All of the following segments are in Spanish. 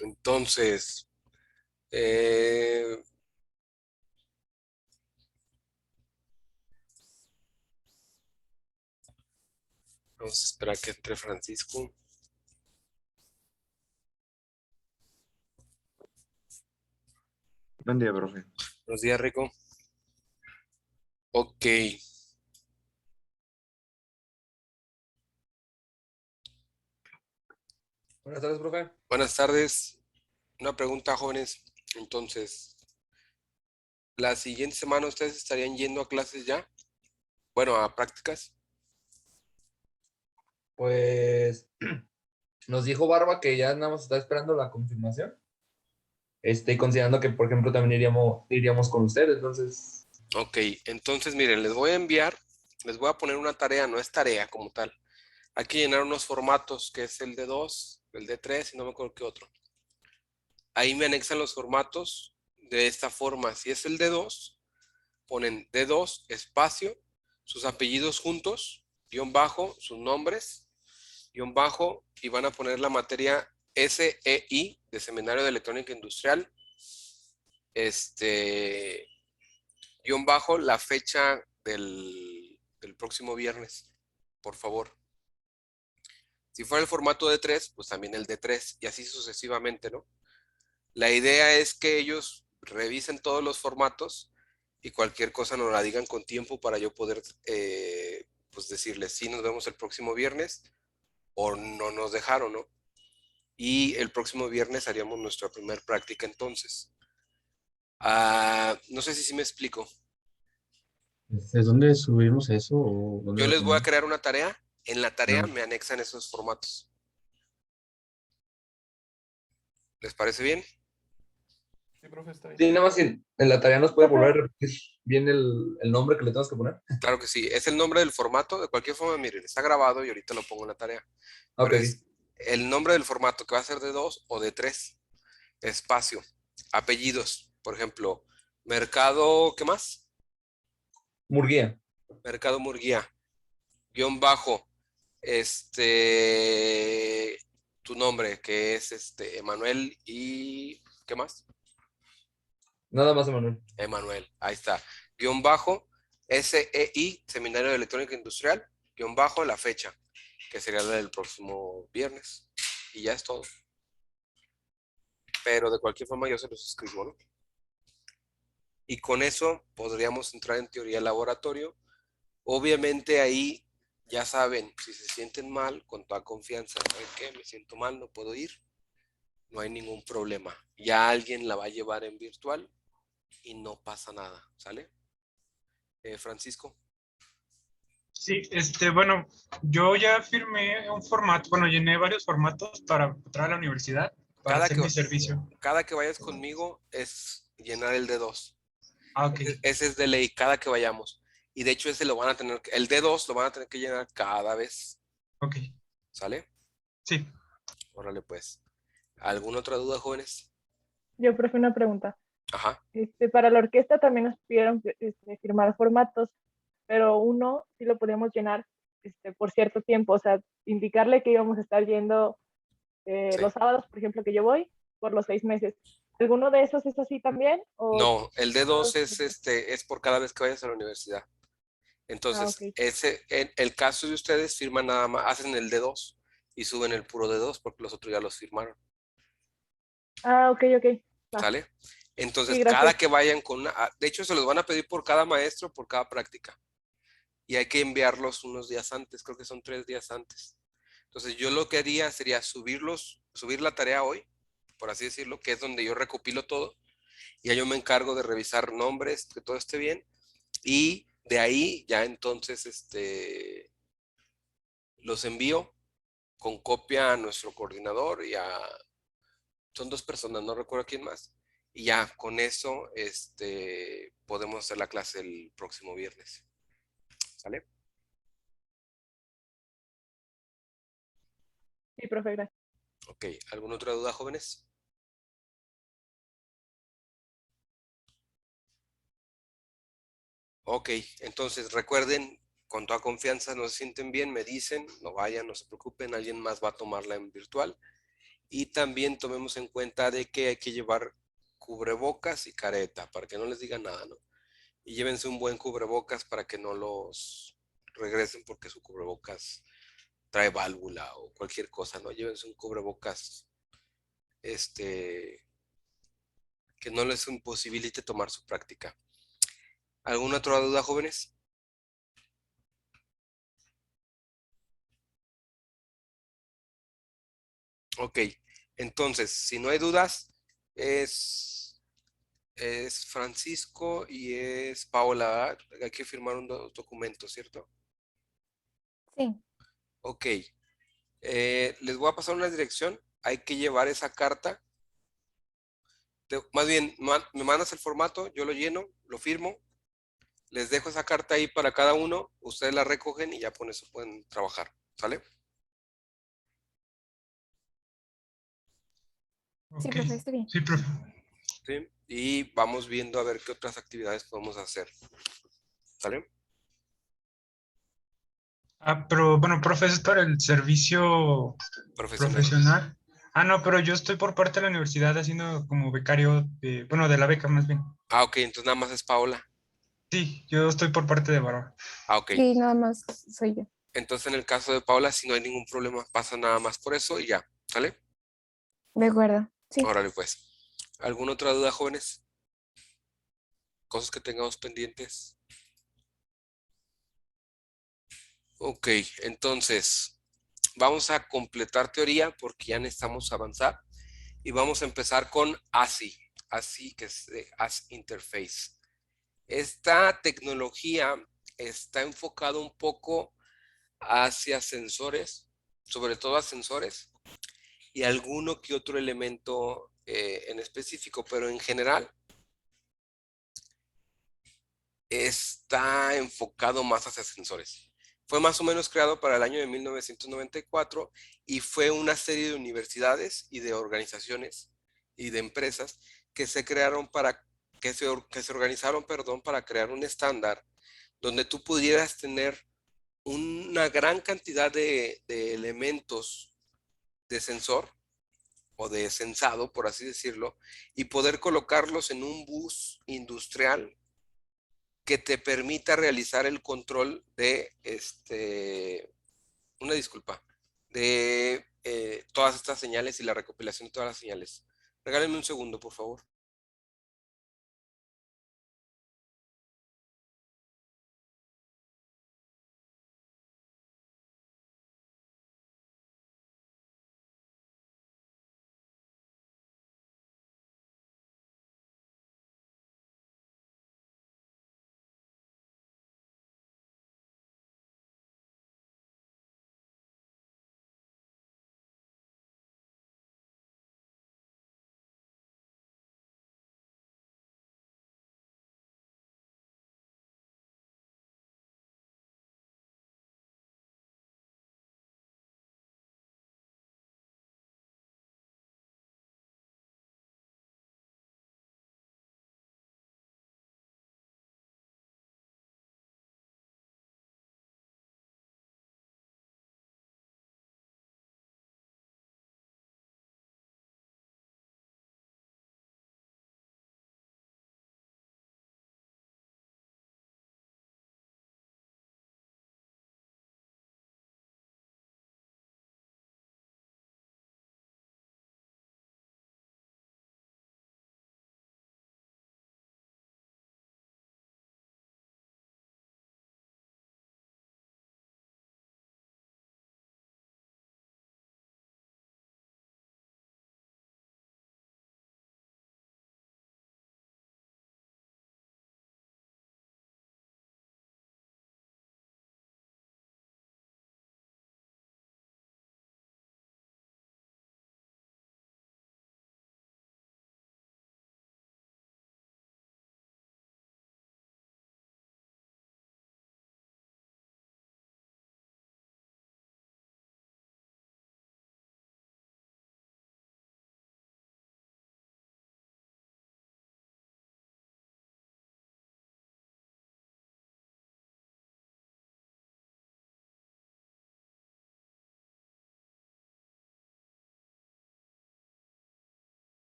Entonces, eh, vamos a esperar que entre Francisco. Buen día, profe. Buenos días, Rico. Ok. Buenas tardes, profe. Buenas tardes. Una pregunta, jóvenes. Entonces, ¿la siguiente semana ustedes estarían yendo a clases ya? Bueno, a prácticas. Pues nos dijo Barba que ya nada más está esperando la confirmación. Y considerando que, por ejemplo, también iríamos con ustedes, entonces. Ok, entonces miren, les voy a poner una tarea, no es tarea como tal. Hay que llenar unos formatos, que es el D2, el D3 y no me acuerdo qué otro. Ahí me anexan los formatos de esta forma. Si es el D2, ponen D2, espacio, sus apellidos juntos, guión bajo, sus nombres, guión bajo, y van a poner la materia SEI de Seminario de Electrónica Industrial, guión bajo, la fecha del próximo viernes, por favor. Si fuera el formato D3, pues también el D3 y así sucesivamente, ¿no? La idea es que ellos revisen todos los formatos y cualquier cosa nos la digan con tiempo para yo poder pues decirles si nos vemos el próximo viernes o no nos dejaron, ¿no? Y el próximo viernes haríamos nuestra primera práctica entonces. No sé si me explico. ¿De dónde subimos eso o dónde Yo lo les voy a tenemos? crear una tarea. En la tarea No. me anexan esos formatos. ¿Les parece bien? Sí, profe, está bien. Sí, nada más en la tarea nos puede volver a repetir bien el nombre que le tenemos que poner. Claro que sí. Es el nombre del formato. De cualquier forma, miren, está grabado y ahorita lo pongo en la tarea. Ok, Pero ok. es el nombre del formato que va a ser de 2 o de 3. Espacio. Apellidos. Por ejemplo, Mercado, ¿qué más? Murguía. Mercado Murguía. Guión bajo. Este, tu nombre, que es Emanuel y ¿qué más? Nada más, Emanuel. Emanuel, ahí está. Guión bajo, SEI, Seminario de Electrónica Industrial, guión bajo, la fecha, que sería la del próximo viernes. Y ya es todo. Pero de cualquier forma yo se los escribo, ¿no? Y con eso podríamos entrar en teoría al laboratorio. Obviamente ahí, ya saben, si se sienten mal, con toda confianza, ¿saben qué? Me siento mal, no puedo ir. No hay ningún problema. Ya alguien la va a llevar en virtual y no pasa nada, ¿sale? Francisco. Sí, bueno, yo ya firmé un formato, bueno, llené varios formatos para entrar a la universidad, para Cada hacer que, mi servicio. cada que vayas conmigo es llenar el D2. Ah, ok, Ese es de ley, cada que vayamos. Y de hecho ese lo van a tener, el D2 lo van a tener que llenar cada vez. ok, ¿Sale? sí. Órale pues. ¿Alguna otra duda, jóvenes? Yo, profe, una pregunta. Ajá. Para la orquesta también nos pidieron firmar formatos, pero uno sí lo podíamos llenar por cierto tiempo, o sea, indicarle que íbamos a estar yendo Sí. los sábados, por ejemplo, que yo voy, por los 6 meses. ¿Alguno de esos es así también? ¿O No, el D2 todos? es por cada vez que vayas a la universidad. Ah, Entonces, ok. en el caso de ustedes, firman nada más, hacen el D2 y suben el puro D2 porque los otros ya los firmaron. Ah, ok, ok. Va. ¿Sale? Sí, Entonces, cada gracias. que vayan con una, de hecho, se los van a pedir por cada maestro, por cada práctica. Y hay que enviarlos unos días antes, creo que son 3 días antes. Entonces, yo lo que haría sería subir la tarea hoy, por así decirlo, que es donde yo recopilo todo. Y ya yo me encargo de revisar nombres, que todo esté bien. Y de ahí ya entonces, los envío con copia a nuestro coordinador y son 2 personas, no recuerdo quién más. Y ya con eso, podemos hacer la clase el próximo viernes. ¿Sale? Sí, profe, gracias. Ok, ¿alguna otra duda, jóvenes? Ok, entonces recuerden, con toda confianza, no se sienten bien, me dicen, no vayan, no se preocupen, alguien más va a tomarla en virtual Y también tomemos en cuenta de que hay que llevar cubrebocas y careta para que no les digan nada, ¿no? Y llévense un buen cubrebocas para que no los regresen porque su cubrebocas trae válvula o cualquier cosa, ¿no? Llévense un cubrebocas, este, que no les imposibilite tomar su práctica. ¿Alguna otra duda, jóvenes? Ok, entonces, si no hay dudas, es, es Francisco y es Paola, ¿verdad? Hay que firmar un documento, ¿cierto? Sí, Ok, les voy a pasar una dirección, hay que llevar esa carta, más bien, me mandas el formato, yo lo lleno, lo firmo, les dejo esa carta ahí para cada uno, ustedes la recogen y ya con eso pueden trabajar, ¿sale? sí, Ok, profe, está bien. sí, profe. ¿Sí? Y vamos viendo a ver qué otras actividades podemos hacer, ¿sale? Pero bueno, profe, es para el servicio Profesional. profesional. No, pero yo estoy por parte de la universidad haciendo como becario bueno, de la beca más bien. Ok, entonces nada más es Paola. Sí, yo estoy por parte de Barba. Ok. Sí, nada más soy yo. Entonces en el caso de Paola, si no hay ningún problema, pasa nada más por eso y ya, ¿sale? De acuerdo. Sí. Órale pues. ¿Alguna otra duda, jóvenes? Cosas que tengamos pendientes. Ok, entonces vamos a completar teoría porque ya necesitamos avanzar y vamos a empezar con ASI. ASI, que es As Interface. Esta tecnología está enfocada un poco hacia sensores, sobre todo a sensores y alguno que otro elemento en específico, pero en general está enfocado más hacia sensores. Fue más o menos creado para el año de 1994 y fue una serie de universidades y de organizaciones y de empresas que se crearon para que se organizaron, perdón, para crear un estándar donde tú pudieras tener una gran cantidad de elementos de sensor o de sensado, por así decirlo, y poder colocarlos en un bus industrial que te permita realizar el control de, una disculpa, de todas estas señales y la recopilación de todas las señales. Regálenme un segundo, por favor.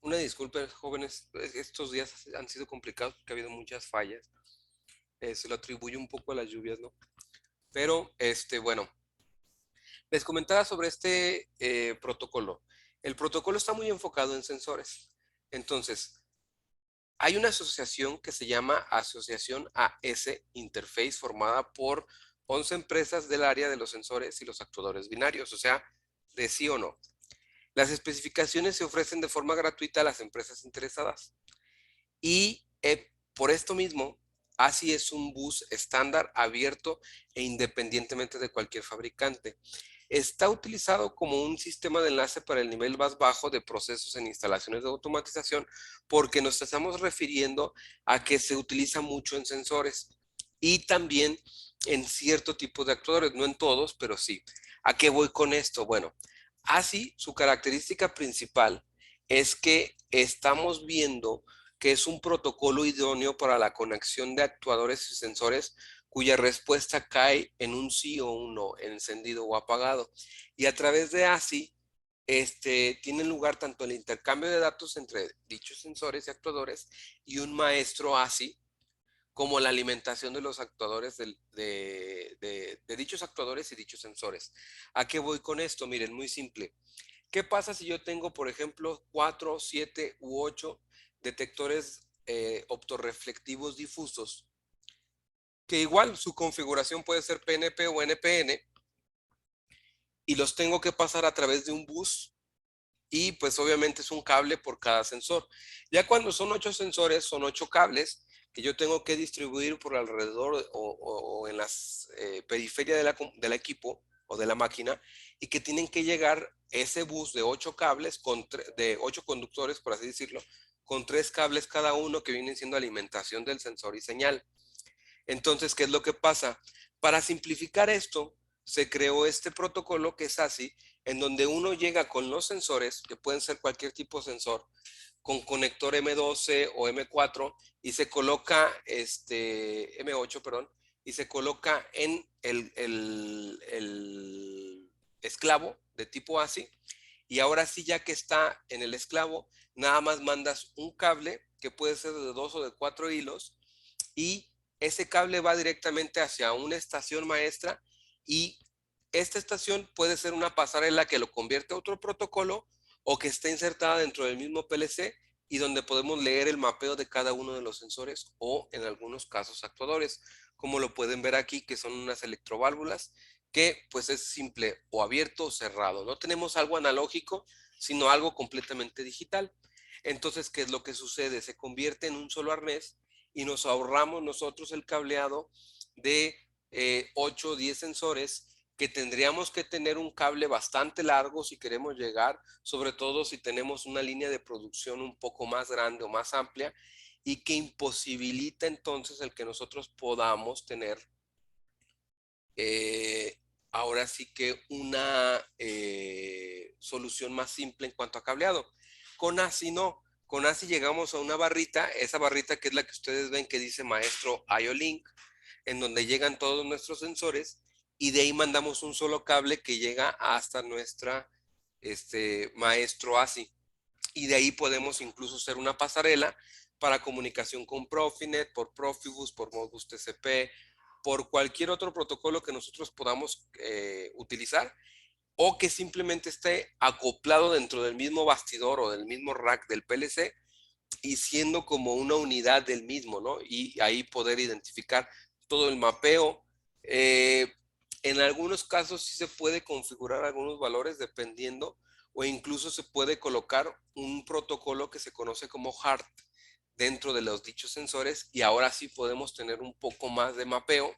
Una disculpa, jóvenes, estos días han sido complicados porque ha habido muchas fallas. Se lo atribuyo un poco a las lluvias, ¿no? Pero, bueno, les comentaba sobre este protocolo. El protocolo está muy enfocado en sensores. Entonces, hay una asociación que se llama Asociación AS Interface, formada por 11 empresas del área de los sensores y los actuadores binarios, o sea, de sí o no. Las especificaciones se ofrecen de forma gratuita a las empresas interesadas. Y por esto mismo, ASI es un bus estándar, abierto e independientemente de cualquier fabricante. Está utilizado como un sistema de enlace para el nivel más bajo de procesos en instalaciones de automatización porque nos estamos refiriendo a que se utiliza mucho en sensores y también en cierto tipo de actuadores, no en todos, pero sí. ¿A qué voy con esto? Bueno, ASI, su característica principal es que estamos viendo que es un protocolo idóneo para la conexión de actuadores y sensores cuya respuesta cae en un sí o un no, encendido o apagado. Y a través de ASI, tiene lugar tanto el intercambio de datos entre dichos sensores y actuadores y un maestro ASI, como la alimentación de los actuadores de dichos actuadores y dichos sensores. ¿A qué voy con esto? Miren, muy simple. ¿Qué pasa si yo tengo, por ejemplo, 4, 7 u 8 detectores optorreflectivos difusos? Que igual su configuración puede ser PNP o NPN y los tengo que pasar a través de un bus y pues obviamente es un cable por cada sensor. Ya cuando son 8 sensores, son 8 cables que yo tengo que distribuir por alrededor o en las periferias del equipo o de la máquina y que tienen que llegar ese bus de 8 cables, de 8 conductores, por así decirlo, con 3 cables cada uno que vienen siendo alimentación del sensor y señal. Entonces, ¿qué es lo que pasa? Para simplificar esto, se creó este protocolo que es ASI, en donde uno llega con los sensores, que pueden ser cualquier tipo de sensor, con conector M12 o M4 y se coloca, M8, perdón, y se coloca en el esclavo de tipo ASI. Y ahora sí, ya que está en el esclavo, nada más mandas un cable que puede ser de 2 o de 4 hilos y ese cable va directamente hacia una estación maestra y esta estación puede ser una pasarela que lo convierte a otro protocolo o que esté insertada dentro del mismo PLC y donde podemos leer el mapeo de cada uno de los sensores o en algunos casos actuadores, como lo pueden ver aquí, que son unas electroválvulas que pues es simple o abierto o cerrado. No tenemos algo analógico, sino algo completamente digital. Entonces, ¿qué es lo que sucede? Se convierte en un solo arnés y nos ahorramos nosotros el cableado de 8 o 10 sensores que tendríamos que tener un cable bastante largo si queremos llegar, sobre todo si tenemos una línea de producción un poco más grande o más amplia y que imposibilita entonces el que nosotros podamos tener ahora sí que una solución más simple en cuanto a cableado. Con ASI no. Con ASI llegamos a una barrita, esa barrita que es la que ustedes ven que dice Maestro IO-Link, en donde llegan todos nuestros sensores y de ahí mandamos un solo cable que llega hasta nuestra Maestro ASI. Y de ahí podemos incluso hacer una pasarela para comunicación con Profinet, por Profibus, por Modbus TCP, por cualquier otro protocolo que nosotros podamos utilizar o que simplemente esté acoplado dentro del mismo bastidor o del mismo rack del PLC y siendo como una unidad del mismo, ¿no? Y ahí poder identificar todo el mapeo. En algunos casos sí se puede configurar algunos valores dependiendo o incluso se puede colocar un protocolo que se conoce como HART dentro de los dichos sensores y ahora sí podemos tener un poco más de mapeo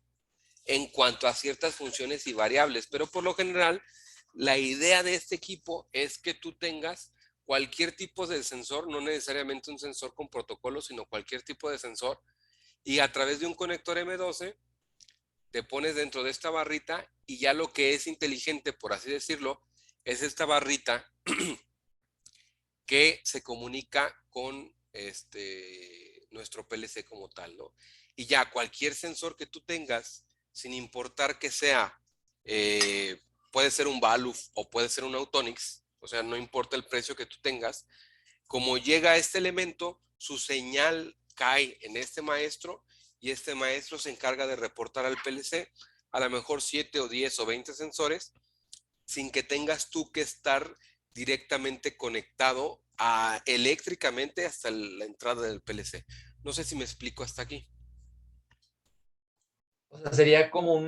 en cuanto a ciertas funciones y variables, pero por lo general la idea de este equipo es que tú tengas cualquier tipo de sensor, no necesariamente un sensor con protocolo, sino cualquier tipo de sensor y a través de un conector M12 te pones dentro de esta barrita y ya lo que es inteligente, por así decirlo, es esta barrita que se comunica con nuestro PLC como tal, ¿no? Y ya cualquier sensor que tú tengas, sin importar que sea, puede ser un Baluf o puede ser un Autonix, o sea, no importa el precio que tú tengas, Como llega a este elemento, su señal cae en este maestro y este maestro se encarga de reportar al PLC a lo mejor 7 o 10 o 20 sensores sin que tengas tú que estar directamente conectado eléctricamente hasta la entrada del PLC. No sé si me explico hasta aquí. O sea, sería como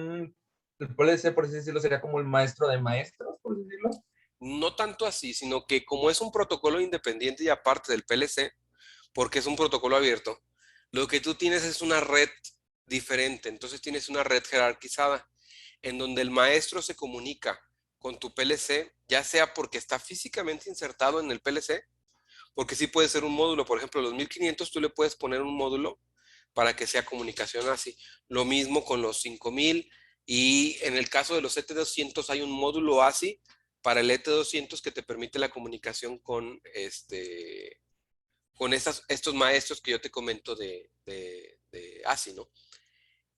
puede ser, por así decirlo, sería como el maestro de maestros, por así decirlo. No tanto así, sino que como es un protocolo independiente y aparte del PLC, porque es un protocolo abierto, lo que tú tienes es una red diferente. Entonces tienes una red jerarquizada en donde el maestro se comunica con tu PLC, ya sea porque está físicamente insertado en el PLC, porque sí puede ser un módulo. Por ejemplo, los 1500 tú le puedes poner un módulo para que sea comunicación así. Lo mismo con los 5000 y en el caso de los ET200 hay un módulo ASI para el ET200 que te permite la comunicación con estos maestros que yo te comento de ASI, ¿no?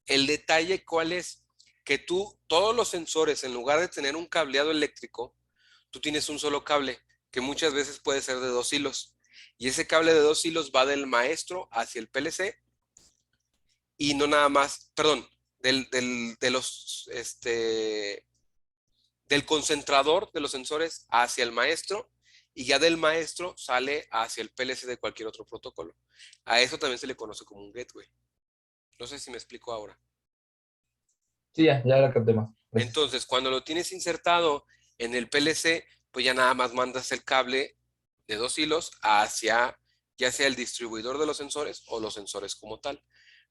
El detalle, ¿cuál es? Que tú, todos los sensores, en lugar de tener un cableado eléctrico, tú tienes un solo cable, que muchas veces puede ser de 2 hilos. Y ese cable de 2 hilos va del maestro hacia el PLC y no nada más, perdón, del concentrador de los sensores hacia el maestro y ya del maestro sale hacia el PLC de cualquier otro protocolo. A eso también se le conoce como un gateway. No sé si me explico ahora. Sí, ya la capté más. Gracias. Entonces, cuando lo tienes insertado en el PLC, pues ya nada más mandas el cable de 2 hilos hacia ya sea el distribuidor de los sensores o los sensores como tal.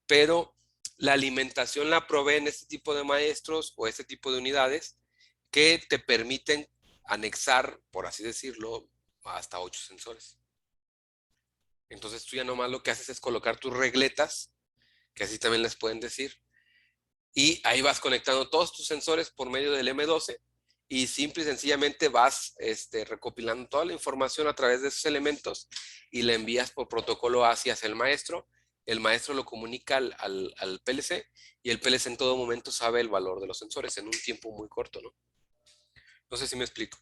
Pero la alimentación la proveen este tipo de maestros o este tipo de unidades que te permiten anexar, por así decirlo, hasta 8 sensores. Entonces tú ya nomás lo que haces es colocar tus regletas, que así también les pueden decir, y ahí vas conectando todos tus sensores por medio del M12 y simple y sencillamente vas recopilando toda la información a través de esos elementos y la envías por protocolo hacia el maestro. El maestro lo comunica al PLC y el PLC en todo momento sabe el valor de los sensores en un tiempo muy corto, ¿no? No sé si me explico.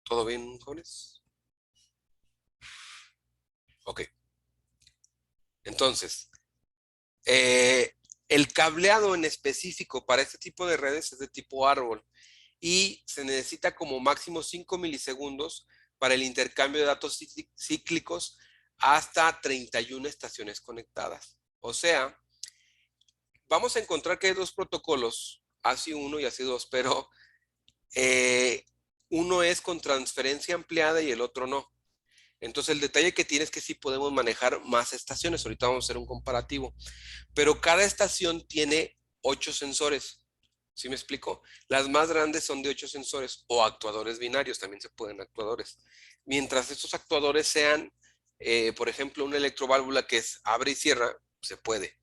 ¿Todo bien, jóvenes? Ok. Entonces, el cableado en específico para este tipo de redes es de tipo árbol y se necesita como máximo 5 milisegundos para el intercambio de datos cíclicos hasta 31 estaciones conectadas. O sea, vamos a encontrar que hay dos protocolos, ASI 1 y ASI 2, pero uno es con transferencia ampliada y el otro no. Entonces el detalle que tiene es que sí podemos manejar más estaciones. Ahorita vamos a hacer un comparativo. Pero cada estación tiene 8 sensores. ¿Sí me explico? Las más grandes son de 8 sensores o actuadores binarios, también se pueden actuadores. Mientras estos actuadores sean, por ejemplo, una electroválvula que es abre y cierra, se puede.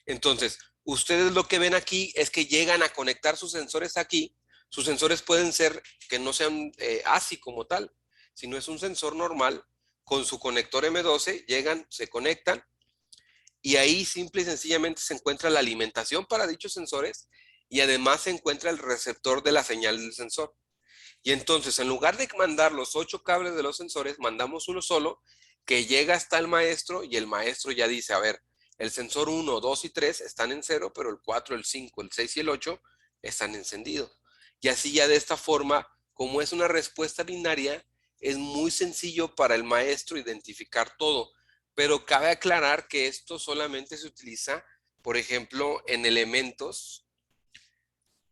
Entonces, ustedes lo que ven aquí es que llegan a conectar sus sensores aquí. Sus sensores pueden ser que no sean ASI como tal, sino es un sensor normal con su conector M12, llegan, se conectan y ahí simple y sencillamente se encuentra la alimentación para dichos sensores y además se encuentra el receptor de la señal del sensor. Y entonces, en lugar de mandar los 8 cables de los sensores, mandamos uno solo que llega hasta el maestro y el maestro ya dice, a ver, el sensor 1, 2 y 3 están en 0, pero el 4, el 5, el 6 y el 8 están encendidos. Y así ya de esta forma, como es una respuesta binaria, es muy sencillo para el maestro identificar todo. Pero cabe aclarar que esto solamente se utiliza, por ejemplo, en elementos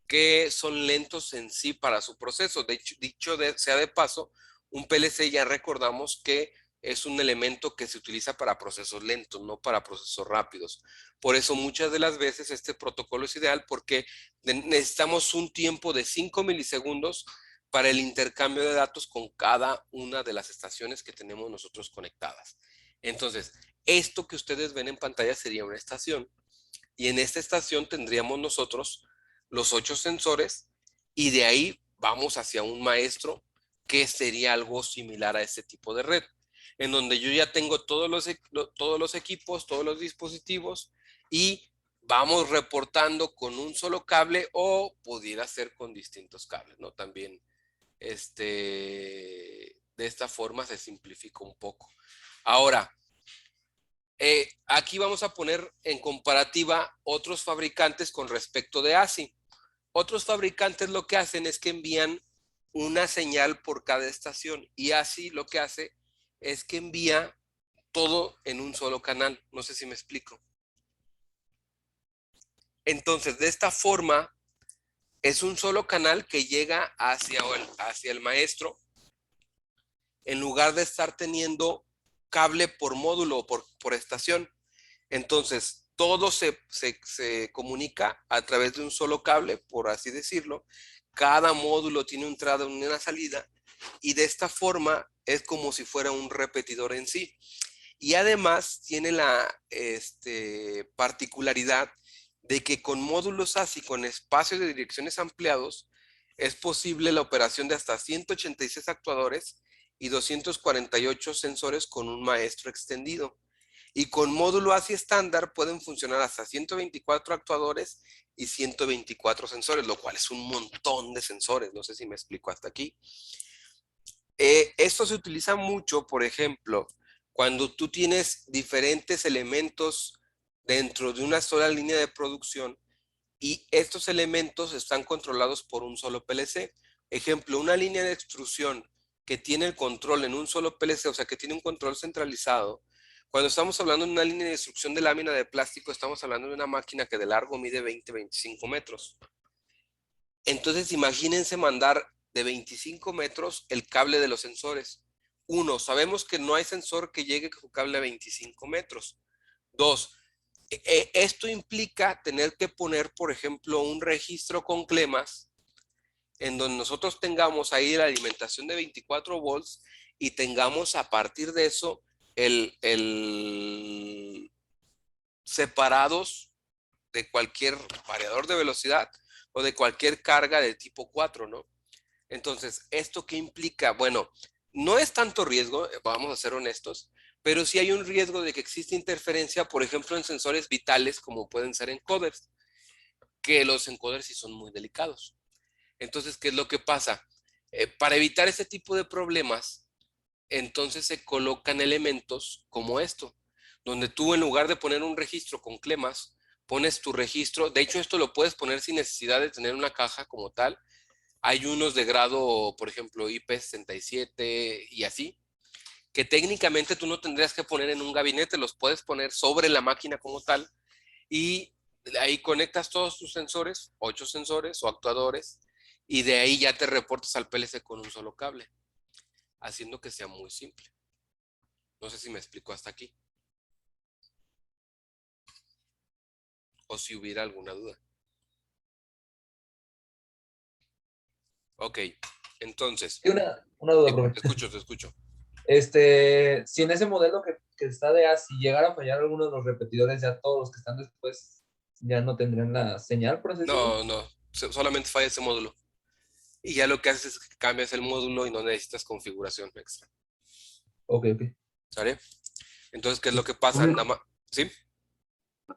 que son lentos en sí para su proceso. De hecho, sea de paso, un PLC ya recordamos que es un elemento que se utiliza para procesos lentos, no para procesos rápidos. Por eso muchas de las veces este protocolo es ideal porque necesitamos un tiempo de 5 milisegundos para el intercambio de datos con cada una de las estaciones que tenemos nosotros conectadas. Entonces, esto que ustedes ven en pantalla sería una estación y en esta estación tendríamos nosotros los 8 sensores y de ahí vamos hacia un maestro que sería algo similar a este tipo de red, en donde yo ya tengo todos los equipos, todos los dispositivos y vamos reportando con un solo cable o pudiera ser con distintos cables, ¿no? También, de esta forma se simplifica un poco. Ahora, aquí vamos a poner en comparativa otros fabricantes con respecto de ASSI. Otros fabricantes lo que hacen es que envían una señal por cada estación y ASSI lo que hace es que envía todo en un solo canal. No sé si me explico. Entonces, de esta forma, es un solo canal que llega hacia el maestro en lugar de estar teniendo cable por módulo o por estación. Entonces, todo se comunica a través de un solo cable, por así decirlo. Cada módulo tiene una entrada y una salida, y de esta forma es como si fuera un repetidor en sí. Y además tiene la particularidad de que con módulos ASSI, con espacios de direcciones ampliados, es posible la operación de hasta 186 actuadores y 248 sensores con un maestro extendido. Y con módulo ASSI estándar pueden funcionar hasta 124 actuadores y 124 sensores, lo cual es un montón de sensores. No sé si me explico hasta aquí. Esto se utiliza mucho, por ejemplo, cuando tú tienes diferentes elementos dentro de una sola línea de producción y estos elementos están controlados por un solo PLC. Ejemplo, una línea de extrusión que tiene el control en un solo PLC, o sea, que tiene un control centralizado. Cuando estamos hablando de una línea de extrusión de lámina de plástico, estamos hablando de una máquina que de largo mide 20-25 metros. Entonces, imagínense mandar de 25 metros el cable de los sensores. Uno, sabemos que no hay sensor que llegue con cable a 25 metros. Dos, esto implica tener que poner, por ejemplo, un registro con clemas en donde nosotros tengamos ahí la alimentación de 24 volts y tengamos a partir de eso separados de cualquier variador de velocidad o de cualquier carga de tipo 4, ¿no? Entonces, ¿esto qué implica? Bueno, no es tanto riesgo, vamos a ser honestos, pero sí hay un riesgo de que existe interferencia, por ejemplo, en sensores vitales como pueden ser encoders, que los encoders sí son muy delicados. Entonces, ¿qué es lo que pasa? Para evitar ese tipo de problemas, entonces se colocan elementos como esto, donde tú en lugar de poner un registro con clemas, pones tu registro. De hecho, esto lo puedes poner sin necesidad de tener una caja como tal. Hay unos de grado, por ejemplo, IP67 y así, que técnicamente tú no tendrías que poner en un gabinete, los puedes poner sobre la máquina como tal y ahí conectas todos tus sensores, 8 sensores o actuadores, y de ahí ya te reportas al PLC con un solo cable, haciendo que sea muy simple. No sé si me explico hasta aquí. O si hubiera alguna duda. Ok, entonces. Una duda, profe. Te escucho. Si en ese modelo que está de ASSI llegara a fallar alguno de los repetidores, ya todos los que están después ya no tendrían la señal, por así decirlo. No, solamente falla ese módulo. Y ya lo que haces es que cambias el módulo y no necesitas configuración extra. Ok. ¿Sale? Entonces, ¿qué es lo que pasa? Nada más, ¿sí?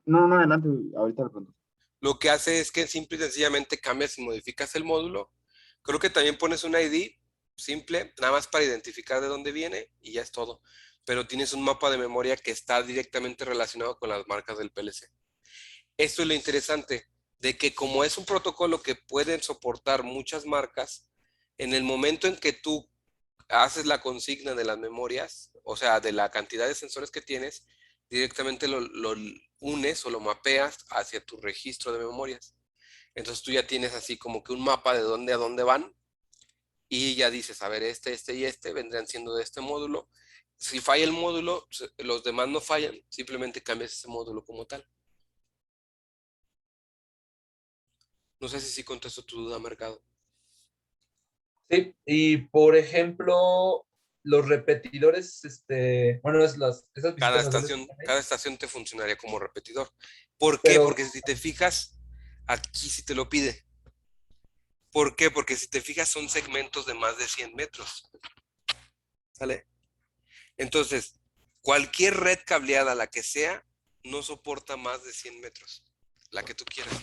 No, adelante, ahorita lo pregunto. Lo que hace es que simple y sencillamente cambias y modificas el módulo. Creo que también pones un ID simple, nada más para identificar de dónde viene y ya es todo. Pero tienes un mapa de memoria que está directamente relacionado con las marcas del PLC. Esto es lo interesante, de que como es un protocolo que puede soportar muchas marcas, en el momento en que tú haces la consigna de las memorias, o sea, de la cantidad de sensores que tienes, directamente lo unes o lo mapeas hacia tu registro de memorias. Entonces tú ya tienes así como que un mapa de dónde a dónde van y ya dices, a ver, este y este vendrían siendo de este módulo. Si falla el módulo, los demás no fallan, simplemente cambias ese módulo como tal. No sé si contesto tu duda, Mercado. Sí, y por ejemplo, los repetidores, bueno, esas Cada estación te funcionaría como repetidor. ¿Por qué? Porque si te fijas, aquí sí te lo pide. ¿Por qué? Porque si te fijas son segmentos de más de 100 metros. ¿Sale? Entonces, cualquier red cableada, la que sea, no soporta más de 100 metros. la que tú quieras.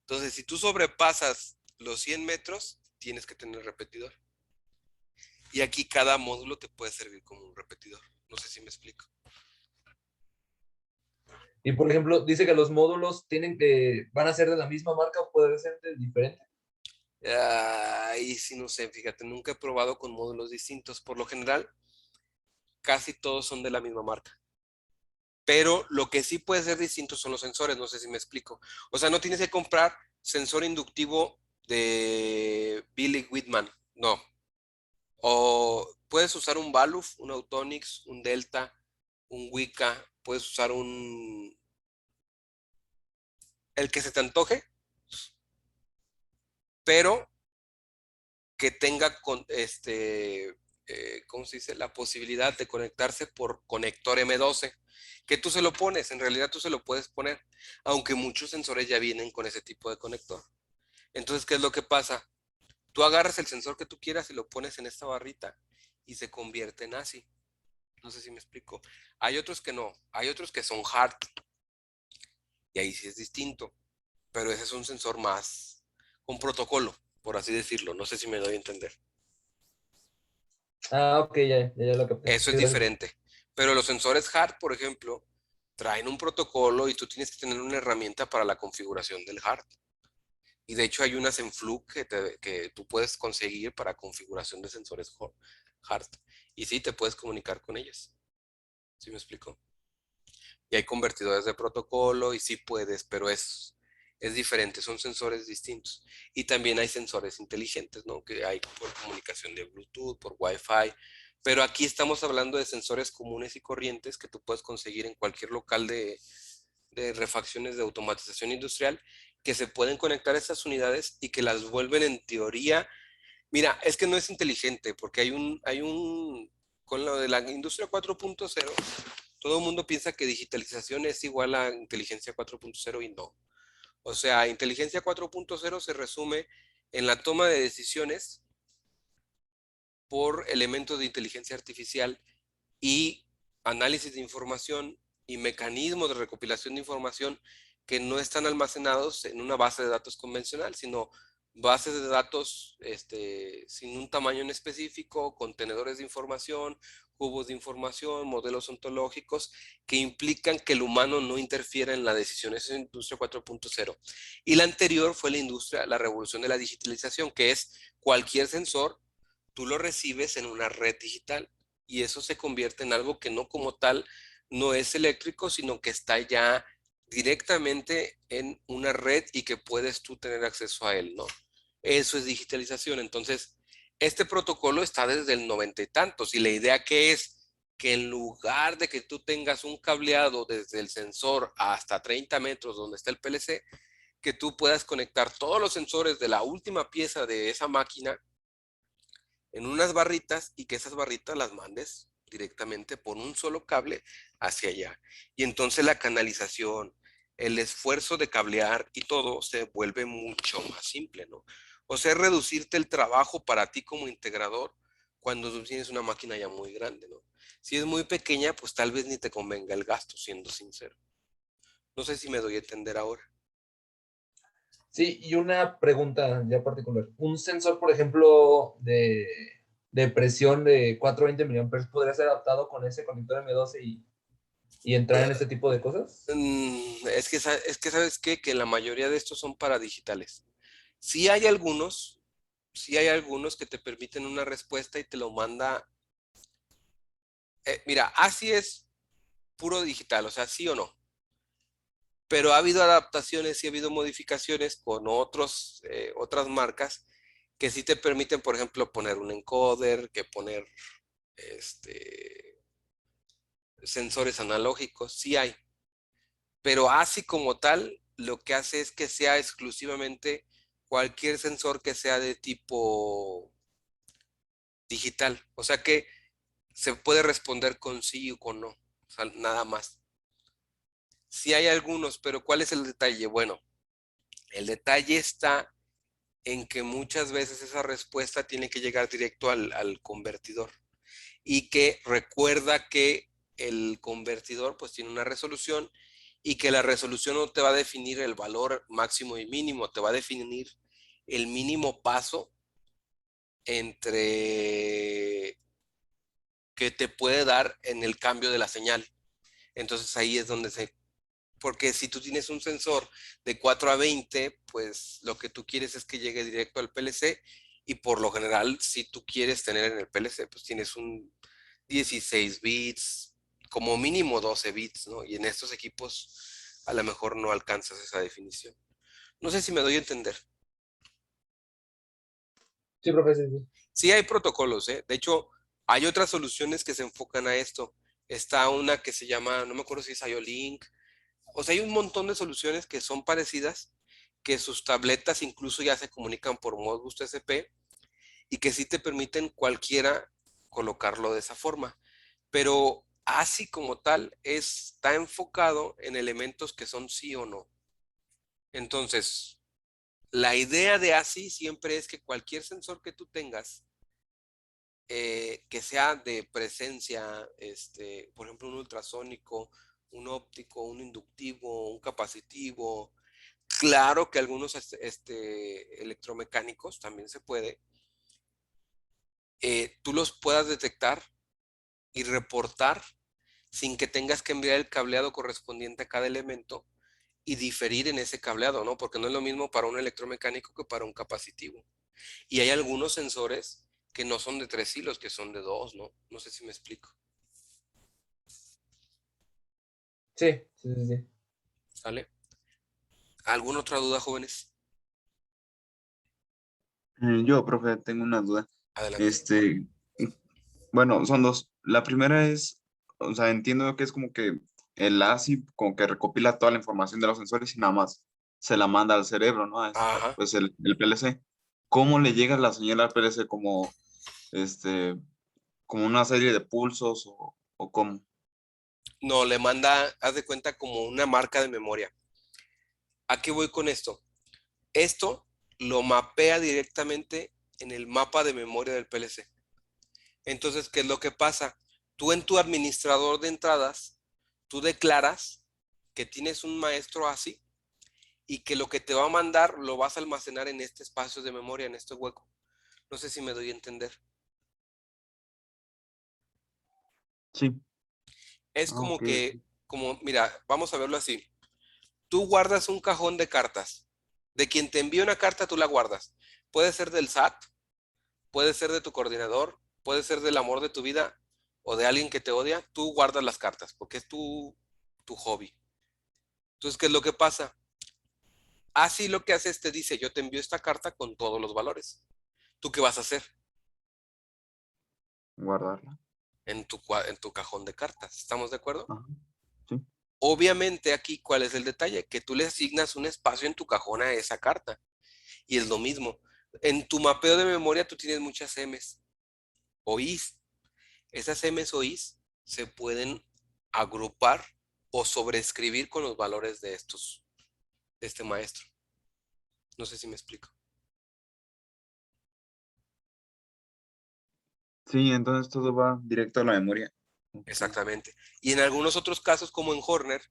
Entonces, si tú sobrepasas los 100 metros, tienes que tener repetidor. Y aquí cada módulo te puede servir como un repetidor. No sé si me explico. Y por ejemplo, dice que los módulos van a ser de la misma marca o puede ser de diferente. Ahí sí no sé, fíjate, nunca he probado con módulos distintos. Por lo general, casi todos son de la misma marca. Pero lo que sí puede ser distinto son los sensores, no sé si me explico. O sea, no tienes que comprar sensor inductivo de Billy Whitman, no. O puedes usar un Baluf, un Autonix, un Delta, un Wicca, puedes usar el que se te antoje, pero que tenga ¿cómo se dice? La posibilidad de conectarse por conector M12, que tú se lo pones, en realidad tú se lo puedes poner, aunque muchos sensores ya vienen con ese tipo de conector. Entonces, ¿qué es lo que pasa? Tú agarras el sensor que tú quieras y lo pones en esta barrita y se convierte en ASI. No sé si me explico. Hay otros que no, hay otros que son hard y ahí sí es distinto, pero ese es un sensor más con protocolo, por así decirlo. No sé si me doy a entender. Ah, ok, ya lo capté. Eso es Sí, gracias. diferente. Pero los sensores hard, por ejemplo, traen un protocolo y tú tienes que tener una herramienta para la configuración del hard. Y de hecho hay unas en Fluke que tú puedes conseguir para configuración de sensores hard. Y sí, te puedes comunicar con ellas. ¿Sí me explico? Y hay convertidores de protocolo y sí puedes, pero es diferente, son sensores distintos. Y también hay sensores inteligentes, ¿no? Que hay por comunicación de Bluetooth, por Wi-Fi. Pero aquí estamos hablando de sensores comunes y corrientes que tú puedes conseguir en cualquier local de refacciones de automatización industrial que se pueden conectar a estas unidades y que las vuelven en teoría. Mira, es que no es inteligente porque con lo de la industria 4.0, todo el mundo piensa que digitalización es igual a inteligencia 4.0 y no. O sea, inteligencia 4.0 se resume en la toma de decisiones por elementos de inteligencia artificial y análisis de información y mecanismos de recopilación de información que no están almacenados en una base de datos convencional, sino bases de datos sin un tamaño en específico, contenedores de información, cubos de información, modelos ontológicos que implican que el humano no interfiera en la decisión. Esa es la industria 4.0. Y la anterior fue la revolución de la digitalización, que es cualquier sensor, tú lo recibes en una red digital y eso se convierte en algo que no como tal no es eléctrico, sino que está ya directamente en una red y que puedes tú tener acceso a él, ¿no? Eso es digitalización. Entonces, este protocolo está desde el 90 y tantos y la idea que es que en lugar de que tú tengas un cableado desde el sensor hasta 30 metros donde está el PLC, que tú puedas conectar todos los sensores de la última pieza de esa máquina en unas barritas y que esas barritas las mandes directamente por un solo cable hacia allá. Y entonces la canalización, el esfuerzo de cablear y todo se vuelve mucho más simple, ¿no? O sea, reducirte el trabajo para ti como integrador cuando tú tienes una máquina ya muy grande, ¿no? Si es muy pequeña, pues tal vez ni te convenga el gasto, siendo sincero. No sé si me doy a entender ahora. Sí, y una pregunta ya particular. Un sensor, por ejemplo, de presión de 420 mA podría ser adaptado con ese conector M12 y entrar en este tipo de cosas. Es que ¿sabes qué? Que la mayoría de estos son para digitales. Sí hay algunos que te permiten una respuesta y te lo manda. Mira, así es puro digital, o sea, sí o no. Pero ha habido adaptaciones y ha habido modificaciones con otras marcas que sí te permiten, por ejemplo, poner un encoder, que poner sensores analógicos, sí hay. Pero así como tal, lo que hace es que sea exclusivamente cualquier sensor que sea de tipo digital. O sea que se puede responder con sí o con no. O sea, nada más. Sí hay algunos, pero ¿cuál es el detalle? Bueno, el detalle está en que muchas veces esa respuesta tiene que llegar directo al convertidor y que recuerda que el convertidor pues tiene una resolución y que la resolución no te va a definir el valor máximo y mínimo, te va a definir el mínimo paso entre que te puede dar en el cambio de la señal. Entonces ahí es donde porque si tú tienes un sensor de 4 a 20, pues lo que tú quieres es que llegue directo al PLC, y por lo general, si tú quieres tener en el PLC, pues tienes un 16 bits, como mínimo 12 bits, ¿no? Y en estos equipos a lo mejor no alcanzas esa definición. No sé si me doy a entender. Sí, profe, sí, sí. Sí hay protocolos, ¿eh? De hecho, hay otras soluciones que se enfocan a esto. Está una que se llama, no me acuerdo si es IO-Link. O sea, hay un montón de soluciones que son parecidas, que sus tabletas incluso ya se comunican por Modbus TCP y que sí te permiten cualquiera colocarlo de esa forma. Pero así como tal, está enfocado en elementos que son sí o no. Entonces, la idea de ASI siempre es que cualquier sensor que tú tengas, que sea de presencia, por ejemplo, un ultrasónico, un óptico, un inductivo, un capacitivo, claro que algunos electromecánicos también se puede, tú los puedas detectar y reportar sin que tengas que enviar el cableado correspondiente a cada elemento y diferir en ese cableado, ¿no? Porque no es lo mismo para un electromecánico que para un capacitivo. Y hay algunos sensores que no son de 3 hilos, que son de 2, ¿no? No sé si me explico. Sí, sí, sí, sí. ¿Sale? ¿Alguna otra duda, jóvenes? Yo, profe, tengo una duda. Adelante. Bueno, son dos. La primera es, o sea, entiendo que es como que el ASI como que recopila toda la información de los sensores y nada más se la manda al cerebro, ¿no? Ajá. Pues el PLC. ¿Cómo le llega la señal al PLC? Como una serie de pulsos o cómo? No, le manda, haz de cuenta, como una marca de memoria. ¿A qué voy con esto? Esto lo mapea directamente en el mapa de memoria del PLC. Entonces, ¿qué es lo que pasa? Tú en tu administrador de entradas, tú declaras que tienes un maestro ASI y que lo que te va a mandar lo vas a almacenar en este espacio de memoria, en este hueco. No sé si me doy a entender. Sí. Es Ah, como ok. que, mira, vamos a verlo así. Tú guardas un cajón de cartas. De quien te envía una carta, tú la guardas. Puede ser del SAT, puede ser de tu coordinador, puede ser del amor de tu vida o de alguien que te odia. Tú guardas las cartas porque es tu hobby. Entonces, ¿qué es lo que pasa? Así lo que haces, te dice, yo te envío esta carta con todos los valores. ¿Tú qué vas a hacer? Guardarla. En tu cajón de cartas. ¿Estamos de acuerdo? Ajá. Sí. Obviamente aquí, ¿cuál es el detalle? Que tú le asignas un espacio en tu cajón a esa carta. Y es lo mismo. En tu mapeo de memoria tú tienes muchas M's o I's. Esas M's o I's se pueden agrupar o sobreescribir con los valores de este maestro. No sé si me explico. Sí, entonces todo va directo a la memoria. Ok. Exactamente. Y en algunos otros casos, como en Horner,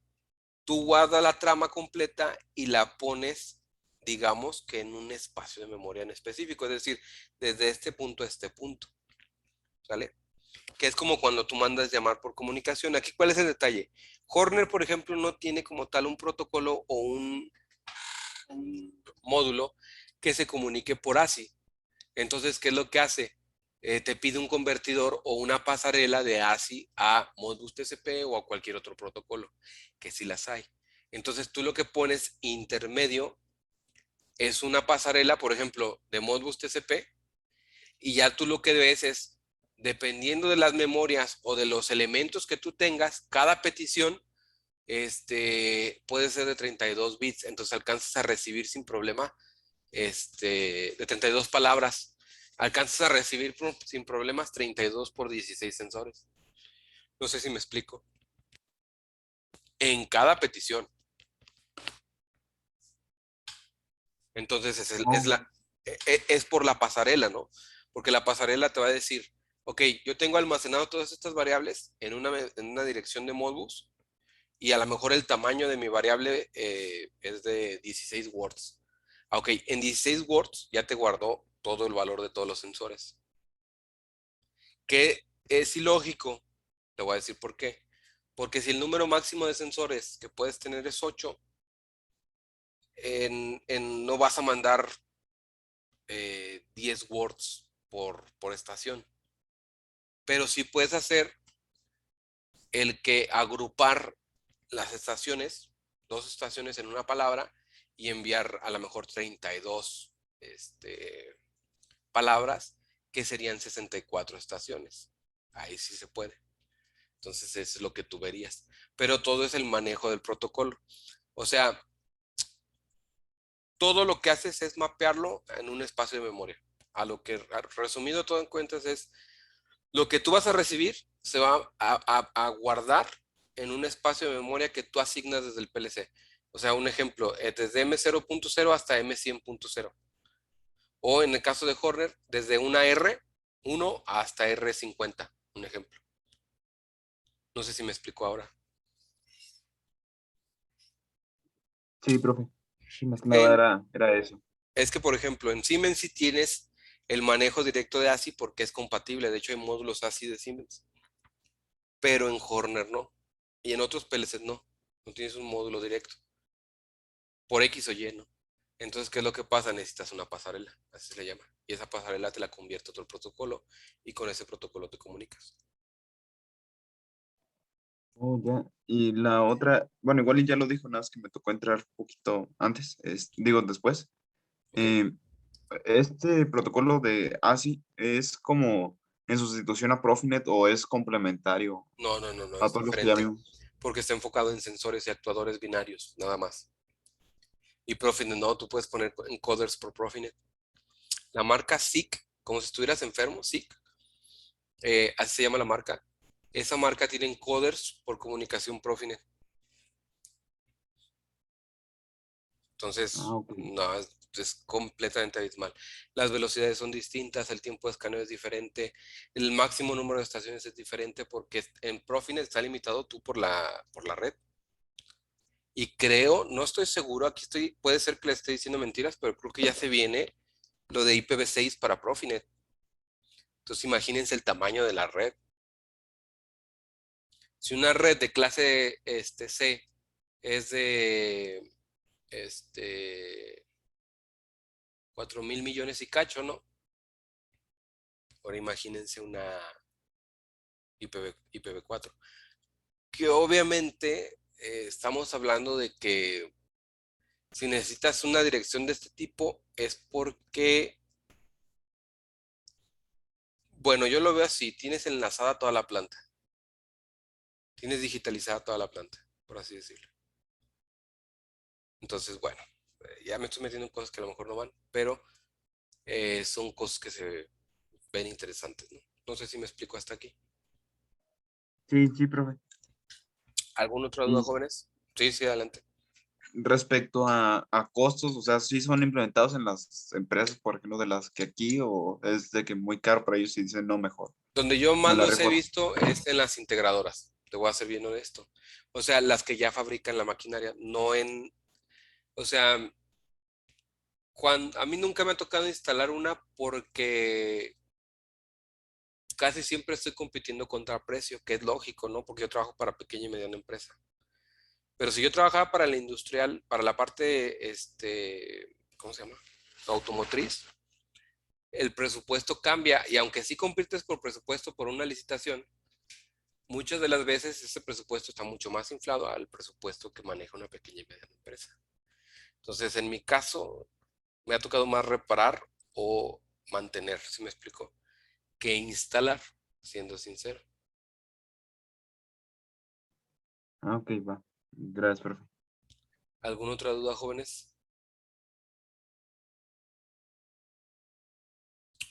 tú guardas la trama completa y la pones, digamos, que en un espacio de memoria en específico, es decir, desde este punto a este punto. ¿Sale? Que es como cuando tú mandas llamar por comunicación. Aquí, ¿cuál es el detalle? Horner, por ejemplo, no tiene como tal un protocolo o un módulo que se comunique por ASI. Entonces, ¿qué es lo que hace? Te pide un convertidor o una pasarela de ASI a Modbus TCP o a cualquier otro protocolo, que sí las hay. Entonces, tú lo que pones intermedio es una pasarela, por ejemplo, de Modbus TCP, y ya tú lo que ves es, dependiendo de las memorias o de los elementos que tú tengas, cada petición puede ser de 32 bits, entonces alcanzas a recibir sin problema, de 32 palabras, alcanzas a recibir sin problemas 32 por 16 sensores. No sé si me explico. En cada petición. Entonces es por la pasarela, ¿no? Porque la pasarela te va a decir, ok, yo tengo almacenado todas estas variables en una dirección de Modbus y a lo mejor el tamaño de mi variable es de 16 words. Ok, en 16 words ya te guardó todo el valor de todos los sensores. Que es ilógico, te voy a decir por qué. Porque si el número máximo de sensores que puedes tener es 8, no vas a mandar 10 words por estación. Pero sí puedes hacer el que agrupar las estaciones, 2 estaciones en una palabra, y enviar a lo mejor 32 palabras, que serían 64 estaciones. Ahí sí se puede. Entonces eso es lo que tú verías. Pero todo es el manejo del protocolo. O sea, todo lo que haces es mapearlo en un espacio de memoria. A lo que, resumido todo en cuentas, es lo que tú vas a recibir se va a guardar en un espacio de memoria que tú asignas desde el PLC. O sea, un ejemplo, desde M0.0 hasta M100.0. O en el caso de Horner, desde una R1 hasta R50, un ejemplo. No sé si me explico ahora. Sí, profe. Sí, más que nada era eso. Es que, por ejemplo, en Siemens sí tienes el manejo directo de ASI porque es compatible. De hecho, hay módulos ASI de Siemens. Pero en Horner no. Y en otros PLCs no. No tienes un módulo directo. Por X o Y, ¿no? Entonces, ¿qué es lo que pasa? Necesitas una pasarela, así se le llama. Y esa pasarela te la convierte a otro protocolo y con ese protocolo te comunicas. Oh, ya. Y la otra, bueno, igual y ya lo dijo, nada más que me tocó entrar un poquito antes, digo después. ¿Ok? Este protocolo de ASI es como en sustitución a Profinet o es complementario No, a es todos los que ya diferente. vimos. Porque está enfocado en sensores y actuadores binarios, nada más. Y Profinet no, tú puedes poner encoders por Profinet. La marca SICK, como si estuvieras enfermo, SICK, así se llama la marca. Esa marca tiene encoders por comunicación Profinet. Entonces, Ah, ok. no, es completamente abismal. Las velocidades son distintas, el tiempo de escaneo es diferente, el máximo número de estaciones es diferente porque en Profinet está limitado tú por la red. Y creo, no estoy seguro, puede ser que le esté diciendo mentiras, pero creo que ya se viene lo de IPv6 para Profinet. Entonces imagínense el tamaño de la red. Si una red de clase C es de 4,000 millones y cacho, ¿no? Ahora imagínense una IPv4. Que obviamente estamos hablando de que si necesitas una dirección de este tipo es porque, bueno, yo lo veo así, tienes enlazada toda la planta. Tienes digitalizada toda la planta, por así decirlo. Entonces, bueno, ya me estoy metiendo en cosas que a lo mejor no van, pero son cosas que se ven interesantes, ¿no? No sé si me explico hasta aquí. Sí, sí, profe. ¿Alguna otra duda, Y jóvenes? Sí, adelante. respecto a costos, o sea, ¿sí son implementados en las empresas, por ejemplo, de las que aquí, o es de que muy caro para ellos y dicen no, mejor? Donde yo Me más la los he rifo. visto es en las integradoras. Te voy a ser bien honesto. O sea, las que ya fabrican la maquinaria, no en... O sea, a mí nunca me ha tocado instalar una porque casi siempre estoy compitiendo contra precio, que es lógico, ¿no? Porque yo trabajo para pequeña y mediana empresa. Pero si yo trabajaba para la industrial, para la parte, ¿cómo se llama? Automotriz, el presupuesto cambia y aunque sí compites por presupuesto por una licitación, muchas de las veces ese presupuesto está mucho más inflado al presupuesto que maneja una pequeña y mediana empresa. Entonces, en mi caso, me ha tocado más reparar o mantener, ¿si me explico? Que instalar, siendo sincero. Ah, ok, va. Gracias, profe. ¿Alguna otra duda, jóvenes?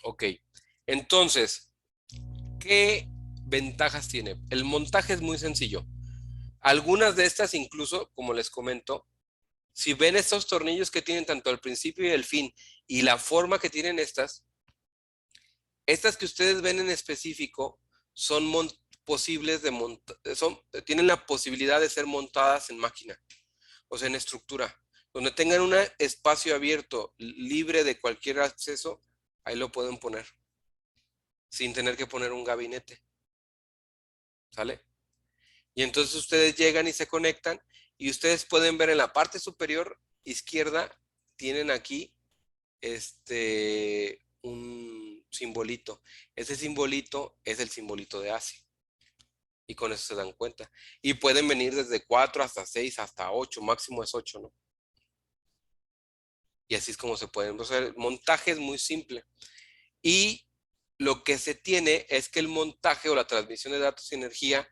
Ok. Entonces, ¿qué ventajas tiene? El montaje es muy sencillo. Algunas de estas incluso, como les comento, si ven estos tornillos que tienen tanto el principio y el fin y la forma que tienen estas que ustedes ven en específico son posibles de tienen la posibilidad de ser montadas en máquina, o sea, en estructura. Donde tengan un espacio abierto, libre de cualquier acceso, ahí lo pueden poner, sin tener que poner un gabinete. ¿Sale? Y entonces ustedes llegan y se conectan, y ustedes pueden ver en la parte superior izquierda, tienen aquí un simbolito. Ese simbolito es el simbolito de ASI. Y con eso se dan cuenta. Y pueden venir desde 4 hasta 6, hasta 8, máximo es 8, ¿no? Y así es como se pueden hacer. El montaje es muy simple. Y lo que se tiene es que el montaje o la transmisión de datos y energía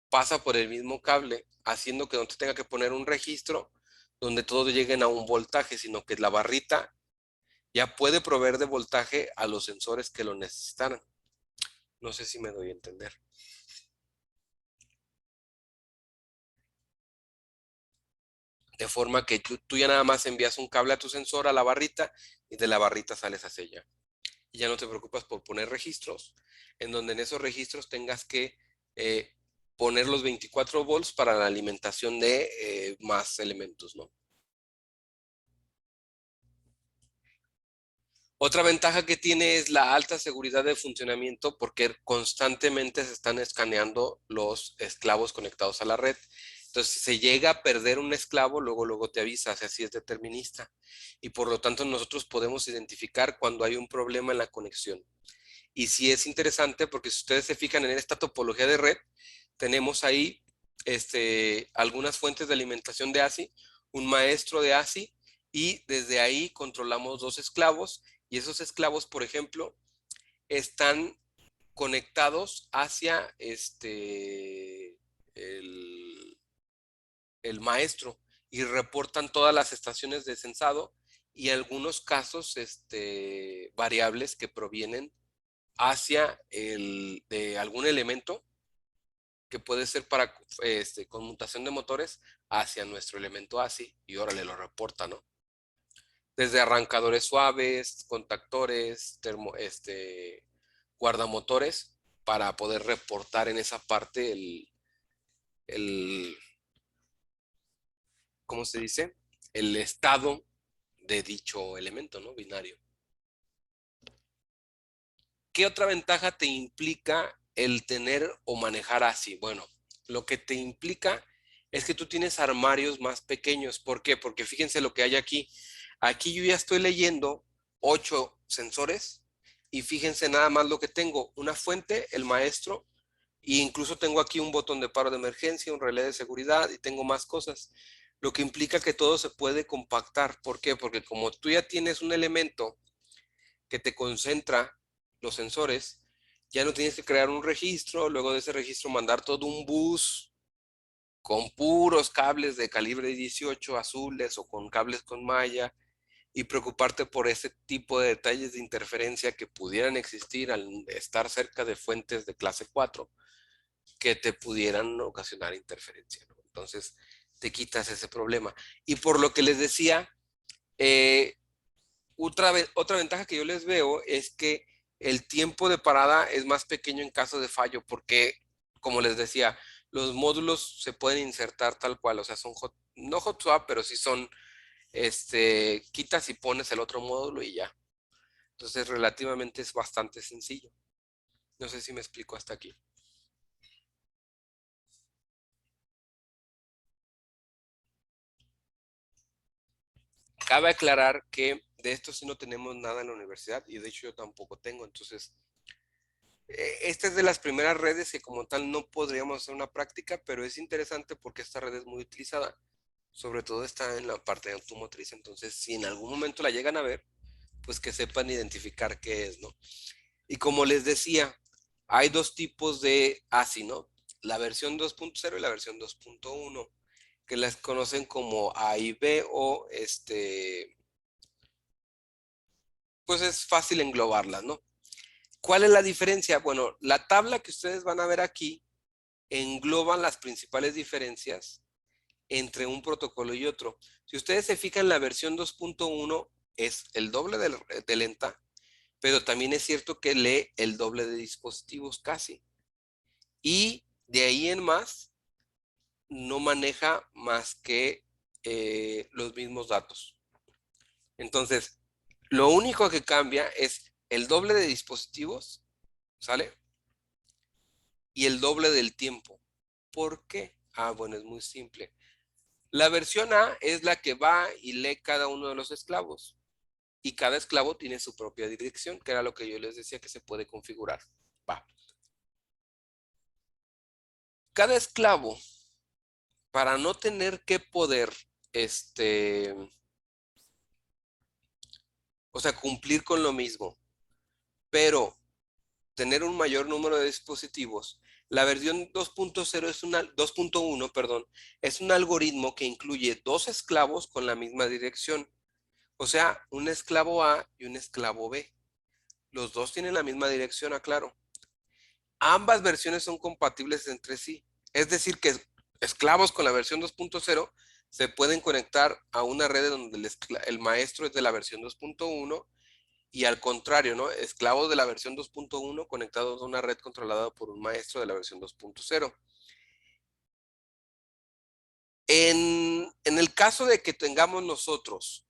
pasa por el mismo cable, haciendo que no te tenga que poner un registro donde todos lleguen a un voltaje, sino que la barrita ya puede proveer de voltaje a los sensores que lo necesitaran. No sé si me doy a entender. De forma que tú ya nada más envías un cable a tu sensor, a la barrita, y de la barrita sales hacia ella. Y ya no te preocupas por poner registros, en donde en esos registros tengas que poner los 24 volts para la alimentación de más elementos, ¿no? Otra ventaja que tiene es la alta seguridad de funcionamiento, porque constantemente se están escaneando los esclavos conectados a la red. Entonces, si se llega a perder un esclavo, luego te avisa, si así es determinista. Y por lo tanto, nosotros podemos identificar cuando hay un problema en la conexión. Y sí es interesante porque si ustedes se fijan en esta topología de red, tenemos ahí algunas fuentes de alimentación de ASI, un maestro de ASI, y desde ahí controlamos 2 esclavos, y esos esclavos, por ejemplo, están conectados hacia el maestro y reportan todas las estaciones de sensado y algunos casos variables que provienen hacia de algún elemento que puede ser para conmutación de motores hacia nuestro elemento ASI, y órale, lo reporta, ¿no? Desde arrancadores suaves, contactores, guardamotores, para poder reportar en esa parte ¿cómo se dice? El estado de dicho elemento, ¿no? Binario. ¿Qué otra ventaja te implica el tener o manejar ASI? Bueno, lo que te implica es que tú tienes armarios más pequeños. ¿Por qué? Porque fíjense lo que hay aquí. Aquí yo ya estoy leyendo 8 sensores y fíjense nada más lo que tengo. Una fuente, el maestro, e incluso tengo aquí un botón de paro de emergencia, un relé de seguridad y tengo más cosas. Lo que implica que todo se puede compactar. ¿Por qué? Porque como tú ya tienes un elemento que te concentra los sensores, ya no tienes que crear un registro, luego de ese registro mandar todo un bus con puros cables de calibre 18 azules o con cables con malla, y preocuparte por ese tipo de detalles de interferencia que pudieran existir al estar cerca de fuentes de clase 4 que te pudieran ocasionar interferencia, ¿no? Entonces te quitas ese problema. Y por lo que les decía, otra ventaja que yo les veo es que el tiempo de parada es más pequeño en caso de fallo, porque, como les decía, los módulos se pueden insertar tal cual, o sea, son no hot swap, pero sí son, quitas y pones el otro módulo y ya. Entonces, relativamente es bastante sencillo. No sé si me explico hasta aquí. Cabe aclarar que de esto sí no tenemos nada en la universidad, y de hecho yo tampoco tengo. Entonces, esta es de las primeras redes que como tal no podríamos hacer una práctica, pero es interesante porque esta red es muy utilizada. Sobre todo está en la parte de automotriz. Entonces, si en algún momento la llegan a ver, pues que sepan identificar qué es, ¿no? Y como les decía, hay 2 tipos de ASI, ¿no? La versión 2.0 y la versión 2.1, que las conocen como A y B, o pues es fácil englobarlas, ¿no? ¿Cuál es la diferencia? Bueno, la tabla que ustedes van a ver aquí engloba las principales diferencias entre un protocolo y otro. Si ustedes se fijan, la versión 2.1 es el doble de lenta, pero también es cierto que lee el doble de dispositivos casi. Y de ahí en más, no maneja más que los mismos datos. Entonces, lo único que cambia es el doble de dispositivos, ¿sale? Y el doble del tiempo. ¿Por qué? Ah, bueno, es muy simple. La versión A es la que va y lee cada uno de los esclavos. Y cada esclavo tiene su propia dirección, que era lo que yo les decía que se puede configurar. Va. Cada esclavo, para no tener que poder, o sea, cumplir con lo mismo, pero tener un mayor número de dispositivos, la versión 2.0 es una 2.1, perdón, es un algoritmo que incluye dos esclavos con la misma dirección. O sea, un esclavo A y un esclavo B. Los dos tienen la misma dirección, aclaro. Ambas versiones son compatibles entre sí. Es decir, que esclavos con la versión 2.0 se pueden conectar a una red donde el maestro es de la versión 2.1 y al contrario, ¿no? Esclavos de la versión 2.1 conectados a una red controlada por un maestro de la versión 2.0. En el caso de que tengamos nosotros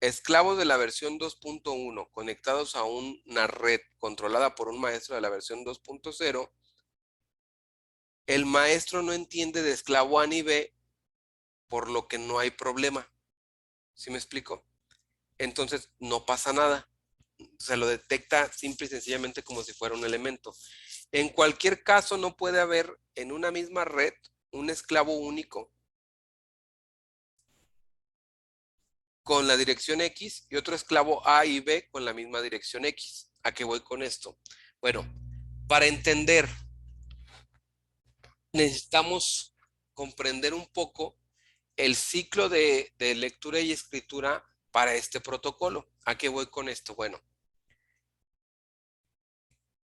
esclavos de la versión 2.1 conectados a una red controlada por un maestro de la versión 2.0, el maestro no entiende de esclavo A ni B, por lo que no hay problema. ¿Sí me explico? Entonces no pasa nada. Se lo detecta simple y sencillamente como si fuera un elemento. En cualquier caso, no puede haber en una misma red un esclavo único con la dirección X y otro esclavo A y B con la misma dirección X. ¿A qué voy con esto? Bueno, para entender, necesitamos comprender un poco el ciclo de lectura y escritura para este protocolo. ¿A qué voy con esto? Bueno,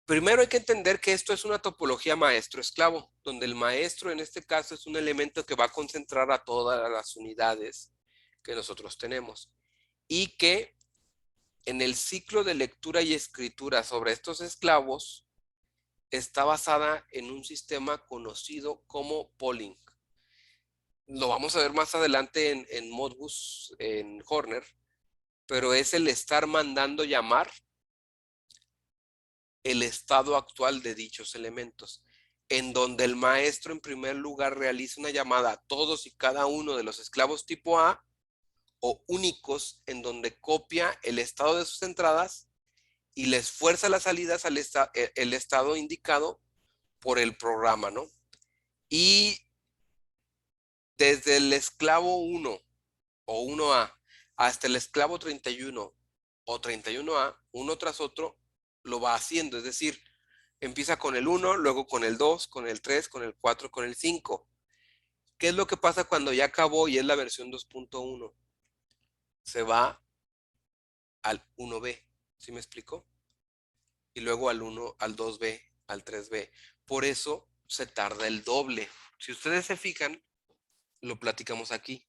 primero hay que entender que esto es una topología maestro-esclavo, donde el maestro en este caso es un elemento que va a concentrar a todas las unidades que nosotros tenemos y que en el ciclo de lectura y escritura sobre estos esclavos está basada en un sistema conocido como polling. Lo vamos a ver más adelante en Modbus, en Horner, pero es el estar mandando llamar el estado actual de dichos elementos, en donde el maestro en primer lugar realiza una llamada a todos y cada uno de los esclavos tipo A o únicos, en donde copia el estado de sus entradas y les fuerza las salidas al el estado indicado por el programa, ¿no? Y desde el esclavo 1 o 1A hasta el esclavo 31 o 31A, uno tras otro, lo va haciendo. Es decir, empieza con el 1, luego con el 2, con el 3, con el 4, con el 5. ¿Qué es lo que pasa cuando ya acabó y es la versión 2.1? Se va al 1B, ¿sí me explico? Y luego al 1, al 2B, al 3B. Por eso se tarda el doble. Si ustedes se fijan, lo platicamos aquí.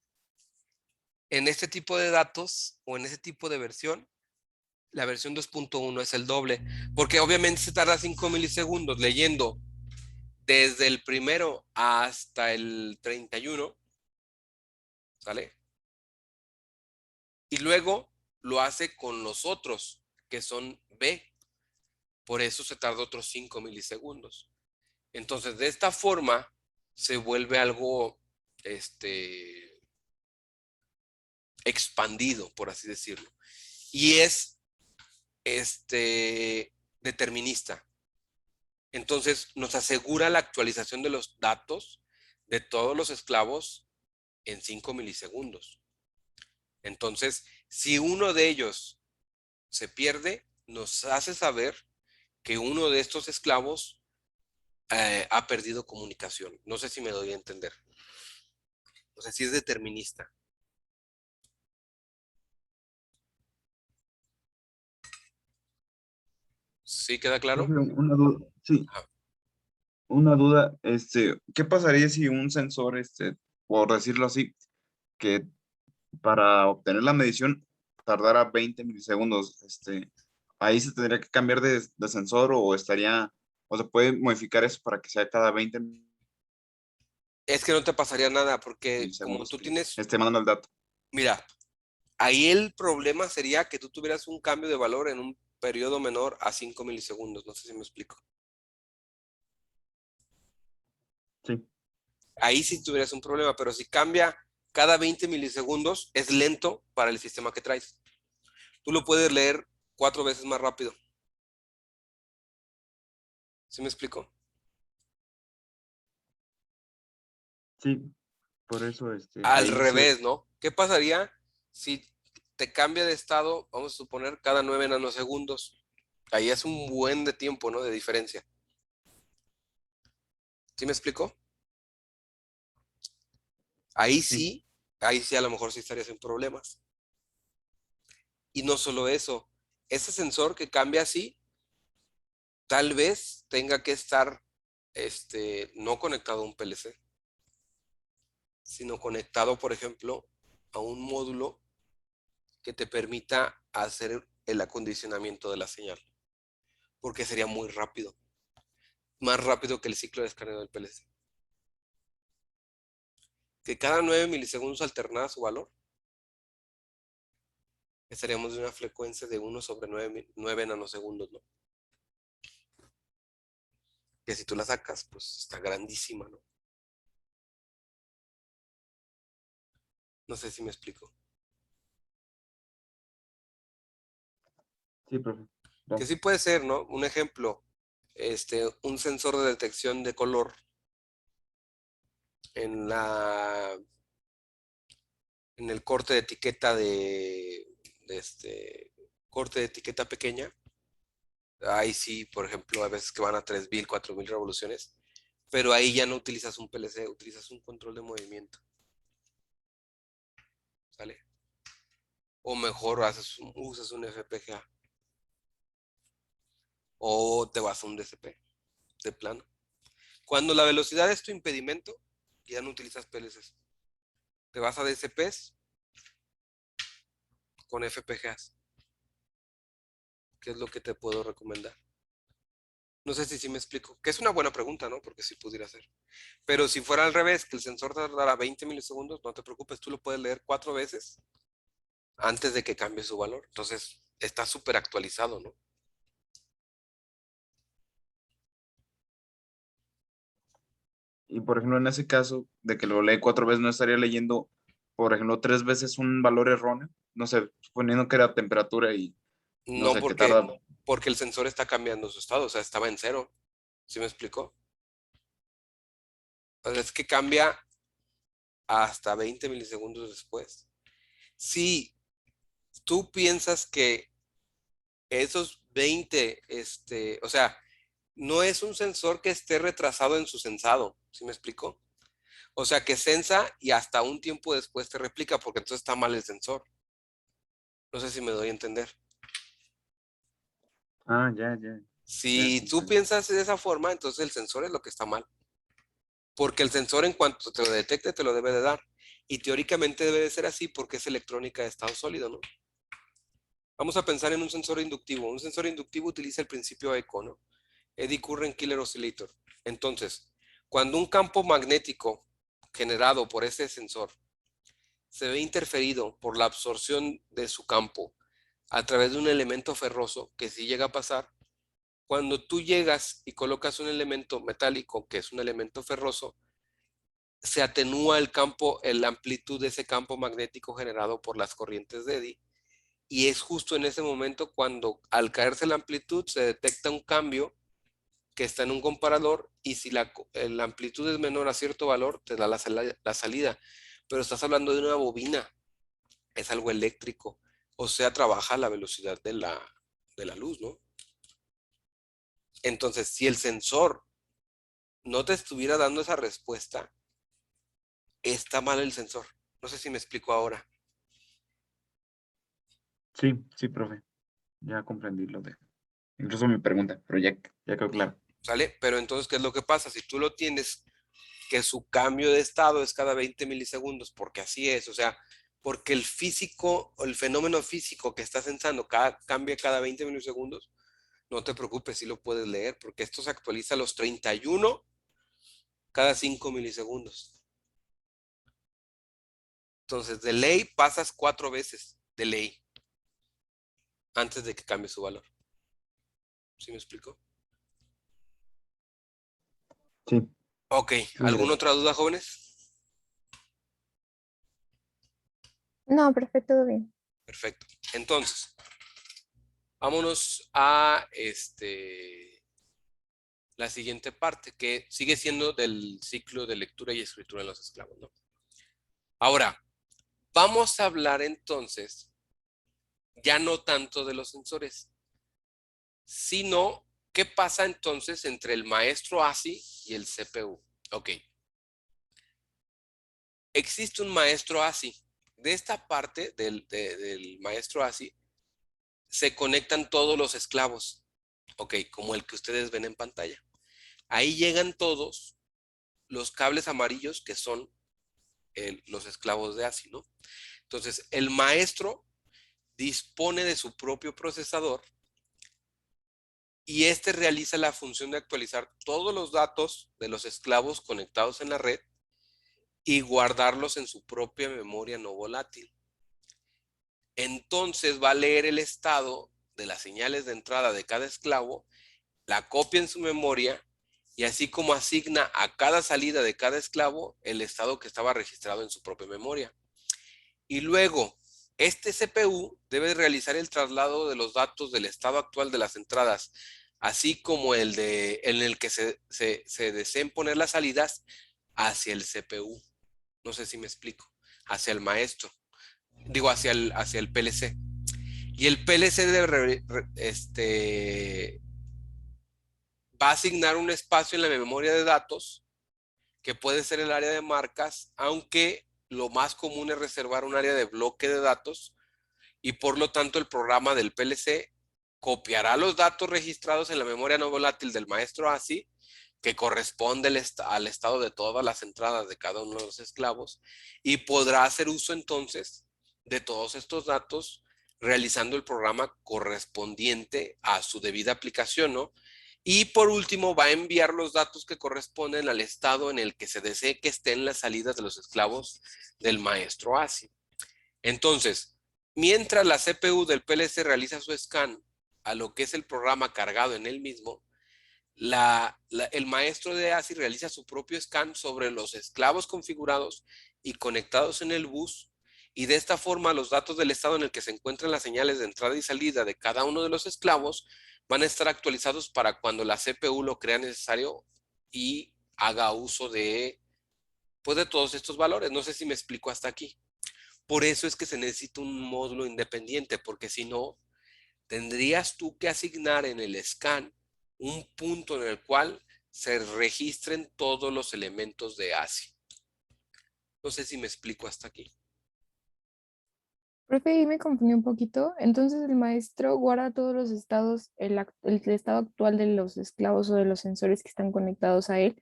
En este tipo de datos o en este tipo de versión, la versión 2.1 es el doble, porque obviamente se tarda 5 milisegundos leyendo desde el primero hasta el 31, ¿sale? Y luego lo hace con los otros, que son B. Por eso se tarda otros 5 milisegundos. Entonces, de esta forma, se vuelve algo expandido, por así decirlo. Y es determinista. Entonces, nos asegura la actualización de los datos de todos los esclavos en 5 milisegundos. Entonces, si uno de ellos se pierde, nos hace saber que uno de estos esclavos ha perdido comunicación. No sé si me doy a entender. O sea, si es determinista. ¿Sí queda claro? Una duda, sí, Ajá. una duda, ¿qué pasaría si un sensor, por decirlo así, que para obtener la medición tardara 20 milisegundos, ahí se tendría que cambiar de sensor o o se puede modificar eso para que sea cada 20 Es que no te pasaría nada porque como milisegundos tú que tienes, esté mandando el dato. mira, ahí el problema sería que tú tuvieras un cambio de valor en un periodo menor a 5 milisegundos. No sé si me explico. Sí, Ahí sí tuvieras un problema, pero si cambia cada 20 milisegundos, es lento para el sistema que traes. Tú lo puedes leer 4 veces más rápido. ¿Sí me explico? sí, por eso Al ahí sí revés, ¿no? ¿Qué pasaría si te cambia de estado, vamos a suponer, cada 9 nanosegundos? Ahí es un buen de tiempo, ¿no? De diferencia. ¿Sí me explico? Sí. Ahí sí a lo mejor sí estarías en problemas. Y no solo eso, ese sensor que cambia así, tal vez tenga que estar no conectado a un PLC, sino conectado, por ejemplo, a un módulo que te permita hacer el acondicionamiento de la señal, porque sería muy rápido, más rápido que el ciclo de escaneo del PLC. Que cada 9 milisegundos alternara su valor, estaríamos de una frecuencia de 1 sobre 9 nanosegundos, ¿no? Que si tú la sacas, pues está grandísima, ¿no? No sé si me explico. Sí, profe. Que sí puede ser, ¿no? Un ejemplo, un sensor de detección de color en el corte de etiqueta corte de etiqueta pequeña. Ahí sí, por ejemplo, a veces que van a 3000, 4000 revoluciones, pero ahí ya no utilizas un PLC, utilizas un control de movimiento. ¿Sale? O mejor usas un FPGA. O te vas a un DCP, de plano. Cuando la velocidad es tu impedimento, ya no utilizas PLCs. Te vas a DCPs con FPGAs. ¿Qué es lo que te puedo recomendar? No sé si sí me explico. Que es una buena pregunta, ¿no? Porque sí pudiera ser. Pero si fuera al revés, que el sensor tardara 20 milisegundos, no te preocupes, tú lo puedes leer 4 veces antes de que cambie su valor. Entonces, está súper actualizado, ¿no? Y por ejemplo, en ese caso de que lo lee 4 veces, no estaría leyendo, por ejemplo, 3 veces un valor erróneo. No sé, suponiendo que era temperatura y no No sé, que tarda. porque el sensor está cambiando su estado, o sea, estaba en 0. ¿Sí me explicó? O sea, es que cambia hasta 20 milisegundos después. Si tú piensas que esos 20, o sea, no es un sensor que esté retrasado en su sensado, ¿sí me explicó? O sea, que sensa y hasta un tiempo después te replica, porque entonces está mal el sensor. No sé si me doy a entender. Ah, ya, ya. Si tú comprendo. piensas de esa forma, entonces el sensor es lo que está mal. Porque el sensor en cuanto te lo detecte, te lo debe de dar. Y teóricamente debe de ser así porque es electrónica de estado sólido, ¿no? Vamos a pensar en un sensor inductivo. Un sensor inductivo utiliza el principio ECO, ¿no? Eddy Current Killer Oscillator. Entonces, cuando un campo magnético generado por ese sensor se ve interferido por la absorción de su campo a través de un elemento ferroso, que sí llega a pasar, cuando tú llegas y colocas un elemento metálico, que es un elemento ferroso, se atenúa el campo, la amplitud de ese campo magnético generado por las corrientes de Eddy. Y es justo en ese momento cuando al caerse la amplitud se detecta un cambio que está en un comparador y si la amplitud es menor a cierto valor, te da la salida. Pero estás hablando de una bobina, es algo eléctrico, o sea, trabaja a la velocidad de la luz, ¿no? Entonces, si el sensor no te estuviera dando esa respuesta, está mal el sensor. No sé si me explico ahora. Sí, sí, profe. Ya comprendí lo de. Incluso mi pregunta, pero ya quedó claro. ¿Sale? Pero entonces, ¿qué es lo que pasa? Si tú lo tienes, que su cambio de estado es cada 20 milisegundos, porque así es, o sea, porque el fenómeno físico que está sensando cambia cada 20 milisegundos, No te preocupes, sí lo puedes leer, porque esto se actualiza a los 31 cada 5 milisegundos. Entonces, de ley pasas 4 veces, de ley, antes de que cambie su valor. ¿Sí me explico? Sí. Ok, ¿alguna otra duda, jóvenes? No, perfecto, todo bien. Perfecto. Entonces, vámonos a la siguiente parte, que sigue siendo del ciclo de lectura y escritura en los esclavos, ¿no? Ahora, vamos a hablar entonces, ya no tanto de los sensores, sino qué pasa entonces entre el maestro ASI y el CPU. Ok. Existe un maestro ASI. De esta parte del maestro ASI se conectan todos los esclavos. Ok, como el que ustedes ven en pantalla. Ahí llegan todos los cables amarillos que son los esclavos de ASI, ¿no? Entonces, el maestro dispone de su propio procesador y este realiza la función de actualizar todos los datos de los esclavos conectados en la red y guardarlos en su propia memoria no volátil. Entonces va a leer el estado de las señales de entrada de cada esclavo, la copia en su memoria y así como asigna a cada salida de cada esclavo el estado que estaba registrado en su propia memoria. Y luego, este CPU debe realizar el traslado de los datos del estado actual de las entradas, así como en el que se deseen poner las salidas hacia el CPU. No sé si me explico. Hacia el maestro. Digo, hacia el PLC. Y el PLC va a asignar un espacio en la memoria de datos, que puede ser el área de marcas, aunque lo más común es reservar un área de bloque de datos, y por lo tanto el programa del PLC copiará los datos registrados en la memoria no volátil del maestro ASI, que corresponde al estado de todas las entradas de cada uno de los esclavos, y podrá hacer uso entonces de todos estos datos realizando el programa correspondiente a su debida aplicación, ¿no? Y por último va a enviar los datos que corresponden al estado en el que se desee que estén las salidas de los esclavos del maestro ASI. Entonces, mientras la CPU del PLC realiza su scan a lo que es el programa cargado en él mismo, el maestro de ASI realiza su propio scan sobre los esclavos configurados y conectados en el bus, y de esta forma los datos del estado en el que se encuentran las señales de entrada y salida de cada uno de los esclavos van a estar actualizados para cuando la CPU lo crea necesario y haga uso de todos estos valores. No sé si me explico hasta aquí. Por eso es que se necesita un módulo independiente, porque si no, tendrías tú que asignar en el scan un punto en el cual se registren todos los elementos de ASI. No sé si me explico hasta aquí. Profe, ahí me confundí un poquito. Entonces el maestro guarda todos los estados, el estado actual de los esclavos o de los sensores que están conectados a él.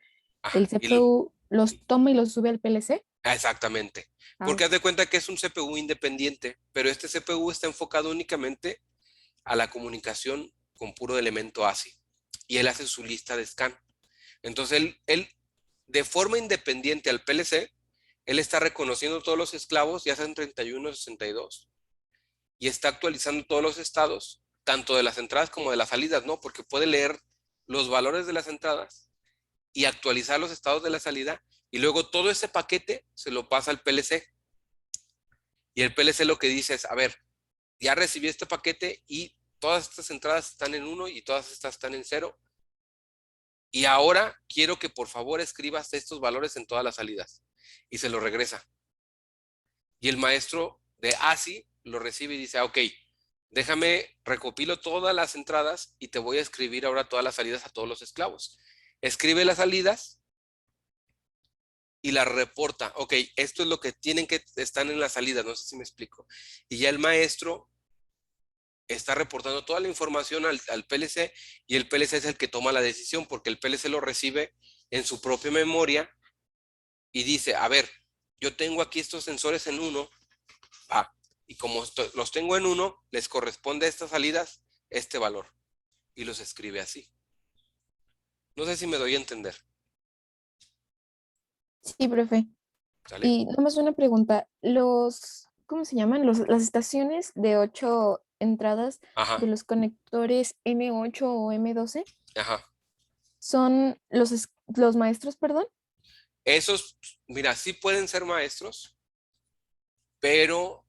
El CPU los toma y los sube al PLC. Exactamente. Ah, Porque haz de cuenta que es un CPU independiente, pero este CPU está enfocado únicamente a la comunicación con puro elemento ASI. Y él hace su lista de scan. Entonces, él de forma independiente al PLC, él está reconociendo todos los esclavos, ya sean 31 o 62, y está actualizando todos los estados, tanto de las entradas como de las salidas, ¿no? Porque puede leer los valores de las entradas y actualizar los estados de la salida, y luego todo ese paquete se lo pasa al PLC. Y el PLC lo que dice es, a ver, ya recibí este paquete y todas estas entradas están en 1 y todas estas están en 0. Y ahora quiero que por favor escribas estos valores en todas las salidas. Y se lo regresa. Y el maestro de ASI lo recibe y dice, ok, déjame recopilo todas las entradas y te voy a escribir ahora todas las salidas a todos los esclavos. Escribe las salidas y las reporta. Ok, esto es lo que tienen que estar en las salidas, no sé si me explico. Y ya el maestro está reportando toda la información al PLC, y el PLC es el que toma la decisión, porque el PLC lo recibe en su propia memoria y dice, a ver, yo tengo aquí estos sensores en 1, y como los tengo en 1, les corresponde a estas salidas este valor. y los escribe así. No sé si me doy a entender. Sí, profe. ¿Sale? Y nada más una pregunta. ¿Cómo se llaman? Las estaciones de 8 entradas Ajá, de los conectores M8 o M12 ajá. son los maestros, perdón. Esos, mira, sí pueden ser maestros, pero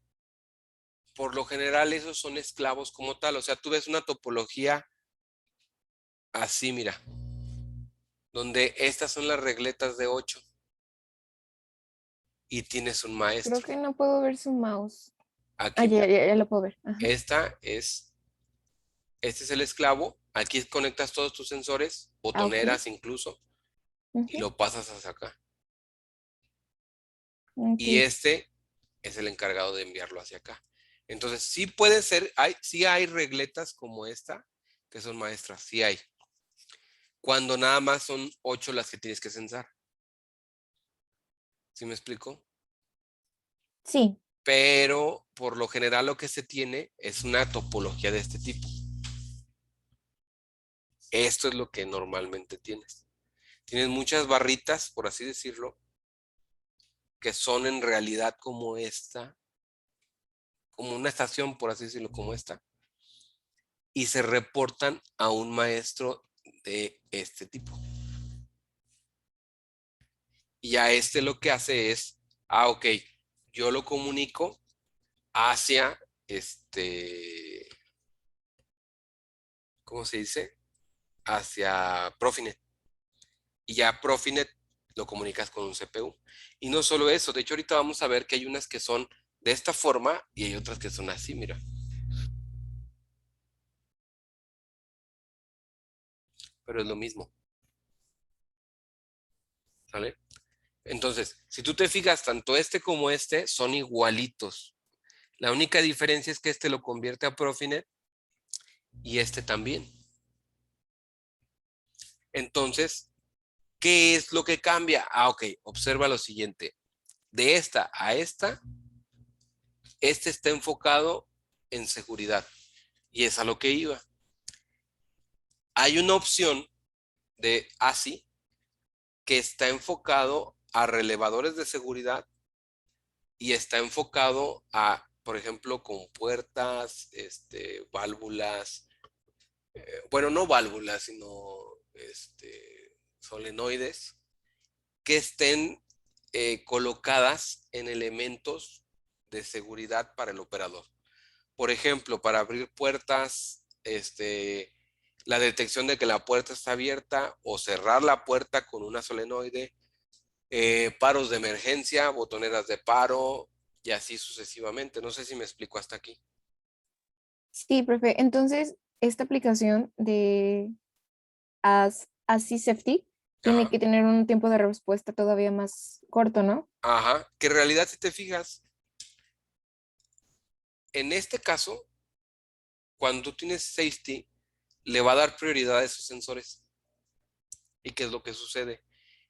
por lo general esos son esclavos como tal. O sea, tú ves una topología así, mira, donde estas son las regletas de 8 y tienes un Creo maestro. que no puedo ver su mouse. Ah, Aquí, ya, mira, ya lo puedo ver. Ajá. este es el esclavo. Aquí conectas todos tus sensores, Ah, ok. botoneras incluso, y Ujú, lo pasas hacia acá. ok. Y este es el encargado de enviarlo hacia acá. Entonces, sí puede ser, sí hay regletas como esta, que son maestras, sí hay. Cuando nada más son 8 las que tienes que censar. ¿Sí me explico? Sí, Pero por lo general lo que se tiene es una topología de este tipo. Esto es lo que normalmente tienes. Tienes muchas barritas, por así decirlo, que son en realidad como esta, como una estación, por así decirlo, como esta, y se reportan a un maestro de este tipo. Y a este lo que hace es, ok, yo lo comunico hacia ¿cómo se dice? Hacia Profinet. Y ya Profinet lo comunicas con un CPU. Y no solo eso, de hecho ahorita vamos a ver que hay unas que son de esta forma y hay otras que son así, mira. Pero es lo mismo, ¿sale? Entonces, si tú te fijas, tanto este como este son igualitos. La única diferencia es que este lo convierte a Profinet y este también. Entonces, ¿qué es lo que cambia? Ok, observa lo siguiente. De esta a esta, este está enfocado en seguridad y es a lo que iba. Hay una opción de ASI que está enfocado a relevadores de seguridad y está enfocado a, por ejemplo, con puertas, válvulas, bueno, no válvulas, sino solenoides que estén colocadas en elementos de seguridad para el operador. Por ejemplo, para abrir puertas, la detección de que la puerta está abierta o cerrar la puerta con una solenoide, paros de emergencia, botoneras de paro y así sucesivamente. No sé si me explico hasta aquí. sí, profe. Entonces, esta aplicación de ASI Safety tiene Ajá, que tener un tiempo de respuesta todavía más corto, ¿no? ajá, que en realidad si te fijas, en este caso, cuando tú tienes safety, le va a dar prioridad a esos sensores. ¿Y qué es lo que sucede?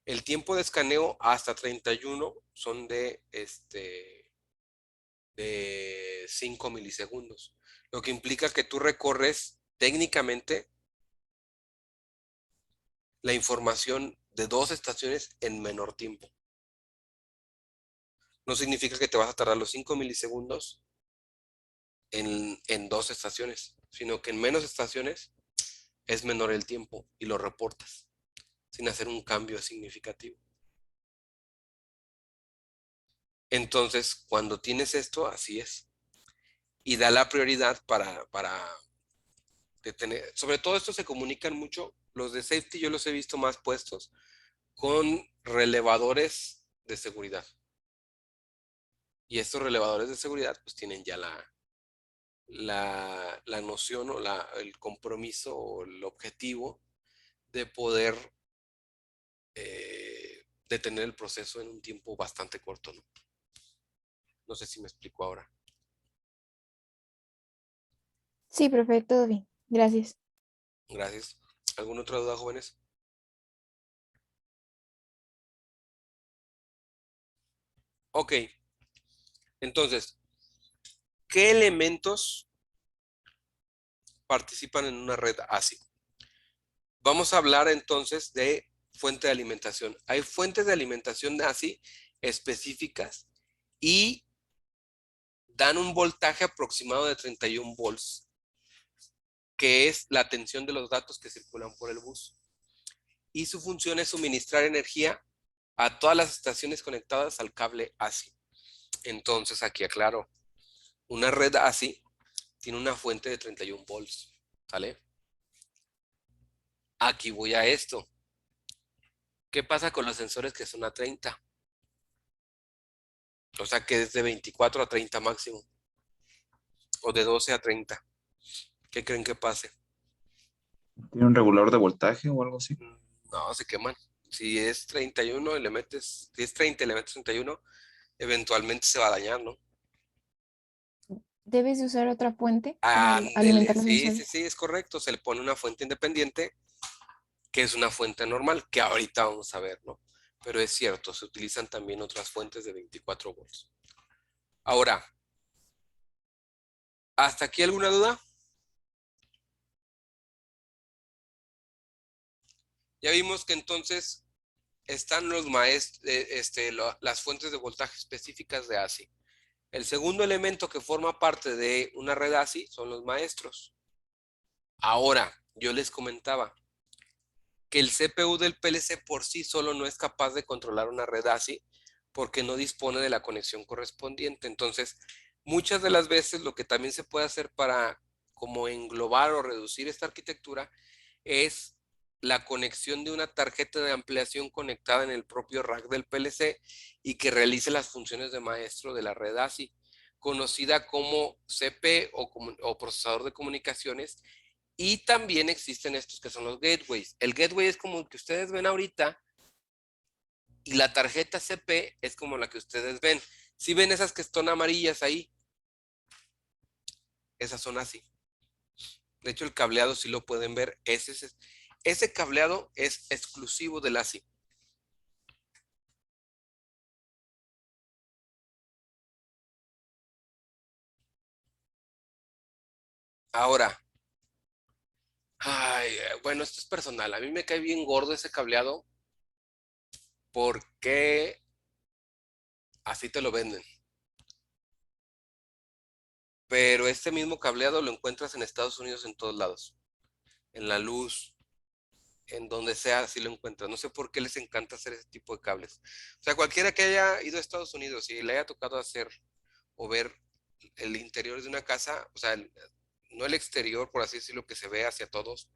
El tiempo de escaneo hasta 31 son de 5 milisegundos, lo que implica que tú recorres técnicamente la información de 2 estaciones en menor tiempo. No significa que te vas a tardar los 5 milisegundos en 2 estaciones, sino que en menos estaciones es menor el tiempo y lo reportas sin hacer un cambio significativo. Entonces, cuando tienes esto, así es. Y da la prioridad para detener. Sobre todo esto se comunican mucho. Los de safety yo los he visto más puestos con relevadores de seguridad. Y estos relevadores de seguridad pues tienen ya la noción o el compromiso o el objetivo de poder detener el proceso en un tiempo bastante corto, ¿no? No sé si me explico ahora. Sí, profe, todo bien. Gracias. Gracias. ¿Alguna otra duda, jóvenes? Ok. Entonces, ¿qué elementos participan en una red ASIC? Vamos a hablar entonces de fuente de alimentación. Hay fuentes de alimentación así específicas y dan un voltaje aproximado de 31 volts, que es la tensión de los datos que circulan por el bus. Y su función es suministrar energía a todas las estaciones conectadas al cable ASI. Entonces, aquí aclaro, una red ASI tiene una fuente de 31 volts, ¿sale? Aquí voy a esto. ¿Qué pasa con los sensores que son a 30? O sea, que es de 24 a 30 máximo, o de 12 a 30. ¿Qué creen que pase? ¿Tiene un regulador de voltaje o algo así? No, se queman. Si es 31 y le metes, si es 30 y le metes 31, eventualmente se va a dañar, ¿no? Debes de usar otra fuente para Ándele, alimentar los sí, sí, sensores. sí, es correcto. Se le pone una fuente independiente, que es una fuente normal, que ahorita vamos a ver, ¿no? Pero es cierto, se utilizan también otras fuentes de 24 volts. Ahora, ¿hasta aquí alguna duda? Ya vimos que entonces están los las fuentes de voltaje específicas de ASI. El segundo elemento que forma parte de una red ASI son los maestros. Ahora, yo les comentaba que el CPU del PLC por sí solo no es capaz de controlar una red ASI porque no dispone de la conexión correspondiente. Entonces, muchas de las veces lo que también se puede hacer para como englobar o reducir esta arquitectura es la conexión de una tarjeta de ampliación conectada en el propio rack del PLC y que realice las funciones de maestro de la red ASI, conocida como CP o procesador de comunicaciones. Y también existen estos que son los gateways. El gateway es como el que ustedes ven ahorita y la tarjeta CP es como la que ustedes ven. Si ven esas que están amarillas ahí, esas son así. De hecho, el cableado sí lo pueden ver. Ese cableado es exclusivo del ASI. Ahora, bueno, esto es personal. A mí me cae bien gordo ese cableado porque así te lo venden. Pero este mismo cableado lo encuentras en Estados Unidos en todos lados. En la luz, en donde sea, así lo encuentras. No sé por qué les encanta hacer ese tipo de cables. O sea, cualquiera que haya ido a Estados Unidos y le haya tocado hacer o ver el interior de una casa, o sea, no el exterior, por así decirlo, que se ve hacia todos,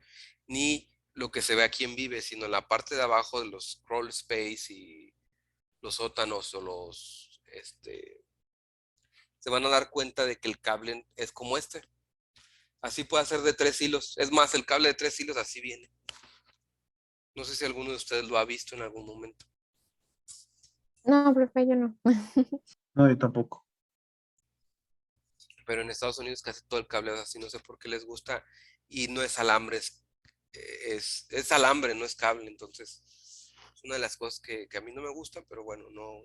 ni lo que se ve a quien vive, sino la parte de abajo de los crawl space y los sótanos o se van a dar cuenta de que el cable es como este. Así puede ser de 3 hilos. Es más, el cable de 3 hilos así viene. No sé si alguno de ustedes lo ha visto en algún momento. No, profe, yo no. No, yo tampoco. Pero en Estados Unidos casi todo el cable es así. No sé por qué les gusta. Y no es alambre, es alambre, no es cable. Entonces, es una de las cosas que a mí no me gustan, pero bueno, no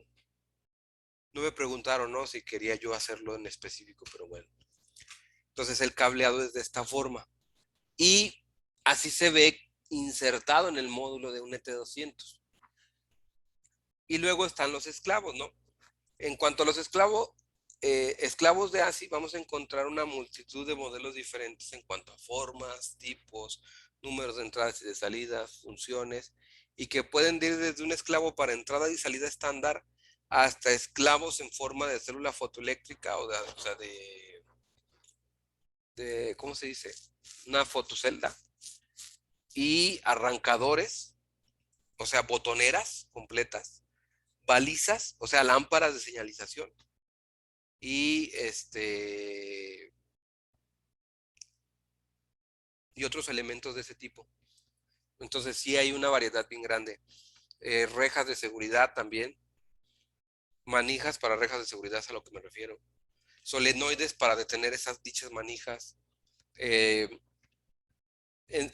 me preguntaron, ¿no? Si quería yo hacerlo en específico, pero bueno. Entonces, el cableado es de esta forma. Y así se ve insertado en el módulo de un ET200. Y luego están los esclavos, ¿no? En cuanto a los esclavos de ASI, vamos a encontrar una multitud de modelos diferentes en cuanto a formas, tipos, números de entradas y de salidas, funciones, y que pueden ir desde un esclavo para entrada y salida estándar hasta esclavos en forma de célula fotoeléctrica o sea, ¿cómo se dice? Una fotocelda. Y arrancadores, o sea, botoneras completas, balizas, o sea, lámparas de señalización y y otros elementos de ese tipo. Entonces sí hay una variedad bien grande. Rejas de seguridad también, manijas para rejas de seguridad es a lo que me refiero. Solenoides para detener esas dichas manijas. Eh,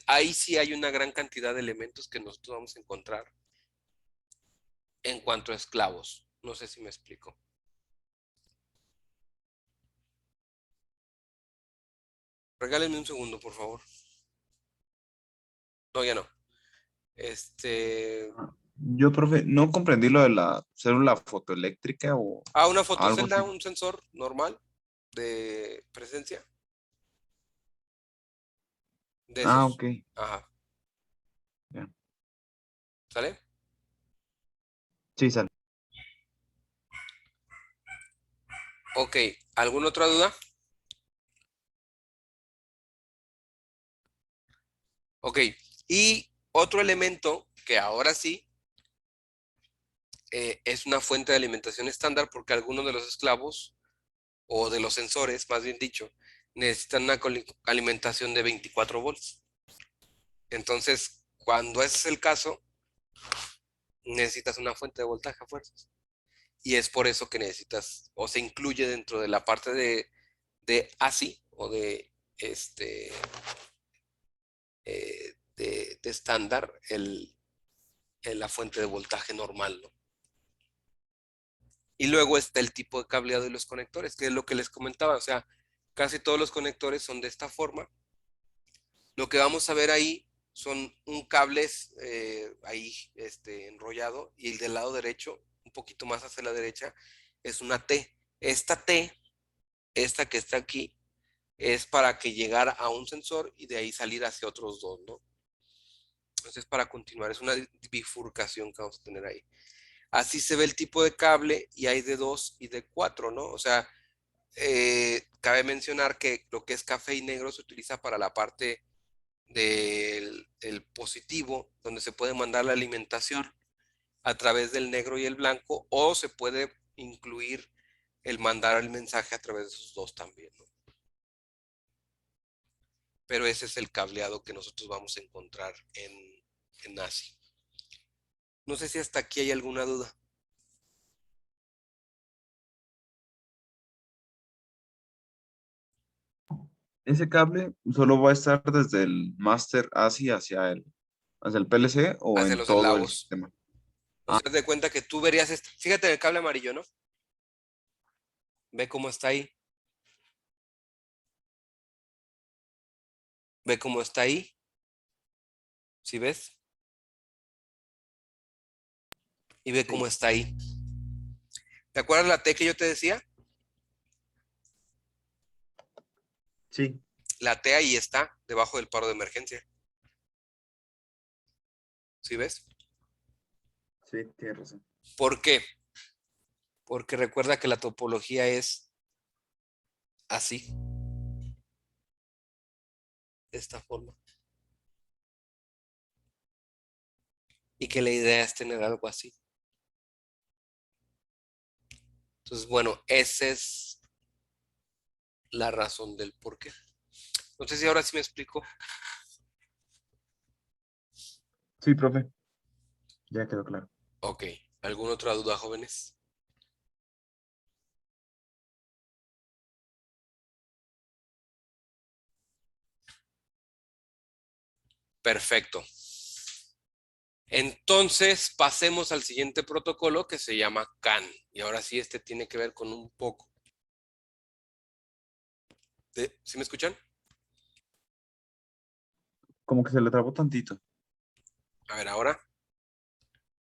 ahí sí hay una gran cantidad de elementos que nosotros vamos a encontrar en cuanto a esclavos. No sé si me explico. Regálenme un segundo, por favor. No, ya no. Yo, profe, no comprendí lo de la célula fotoeléctrica o una algo fotocelda, así. un sensor normal de presencia. De Ah, esos. ok. Ajá. Ya. ¿Sale? Sí, sale. Ok. ¿Alguna otra duda? Ok. Y otro elemento que ahora sí es una fuente de alimentación estándar porque algunos de los esclavos o de los sensores, más bien dicho, necesitan una alimentación de 24 volts. Entonces, cuando ese es el caso, necesitas una fuente de voltaje a fuerzas. Y es por eso que necesitas o se incluye dentro de la parte de ASI o de de estándar la fuente de voltaje normal, ¿no? Y luego está el tipo de cableado de los conectores, que es lo que les comentaba. O sea, casi todos los conectores son de esta forma. Lo que vamos a ver ahí son un cable ahí enrollado y el del lado derecho, un poquito más hacia la derecha, es una T. Esta T, esta que está aquí, es para que llegara a un sensor y de ahí salir hacia otros dos, ¿no? Entonces, para continuar, es una bifurcación que vamos a tener ahí. Así se ve el tipo de cable y hay de 2 y de 4, ¿no? O sea, cabe mencionar que lo que es café y negro se utiliza para la parte del positivo, donde se puede mandar la alimentación a través del negro y el blanco, o se puede incluir el mandar el mensaje a través de esos dos también, ¿no? Pero ese es el cableado que nosotros vamos a encontrar en ASI. No sé si hasta aquí hay alguna duda. ¿Ese cable solo va a estar desde el Master ASI hacia el PLC o Hacia en los todo el eslavos. sistema? O sea, haz de cuenta que tú verías, fíjate en el cable amarillo, ¿no? Ve cómo está ahí. Ve cómo está ahí. ¿Sí ves? Y ve cómo está ahí. ¿Te acuerdas la T que yo te decía? Sí. La T ahí está, debajo del paro de emergencia. ¿Sí ves? Sí, tienes razón. ¿Por qué? Porque recuerda que la topología es así. De esta forma. Y que la idea es tener algo así. Entonces, bueno, esa es la razón del por qué. No sé si ahora sí me explico. Sí, profe. Ya quedó claro. Ok. ¿Alguna otra duda, jóvenes? Perfecto. Entonces, pasemos al siguiente protocolo que se llama CAN. Y ahora sí, este tiene que ver con un poco. ¿Sí me escuchan? Como que se le trabó tantito. A ver, ahora.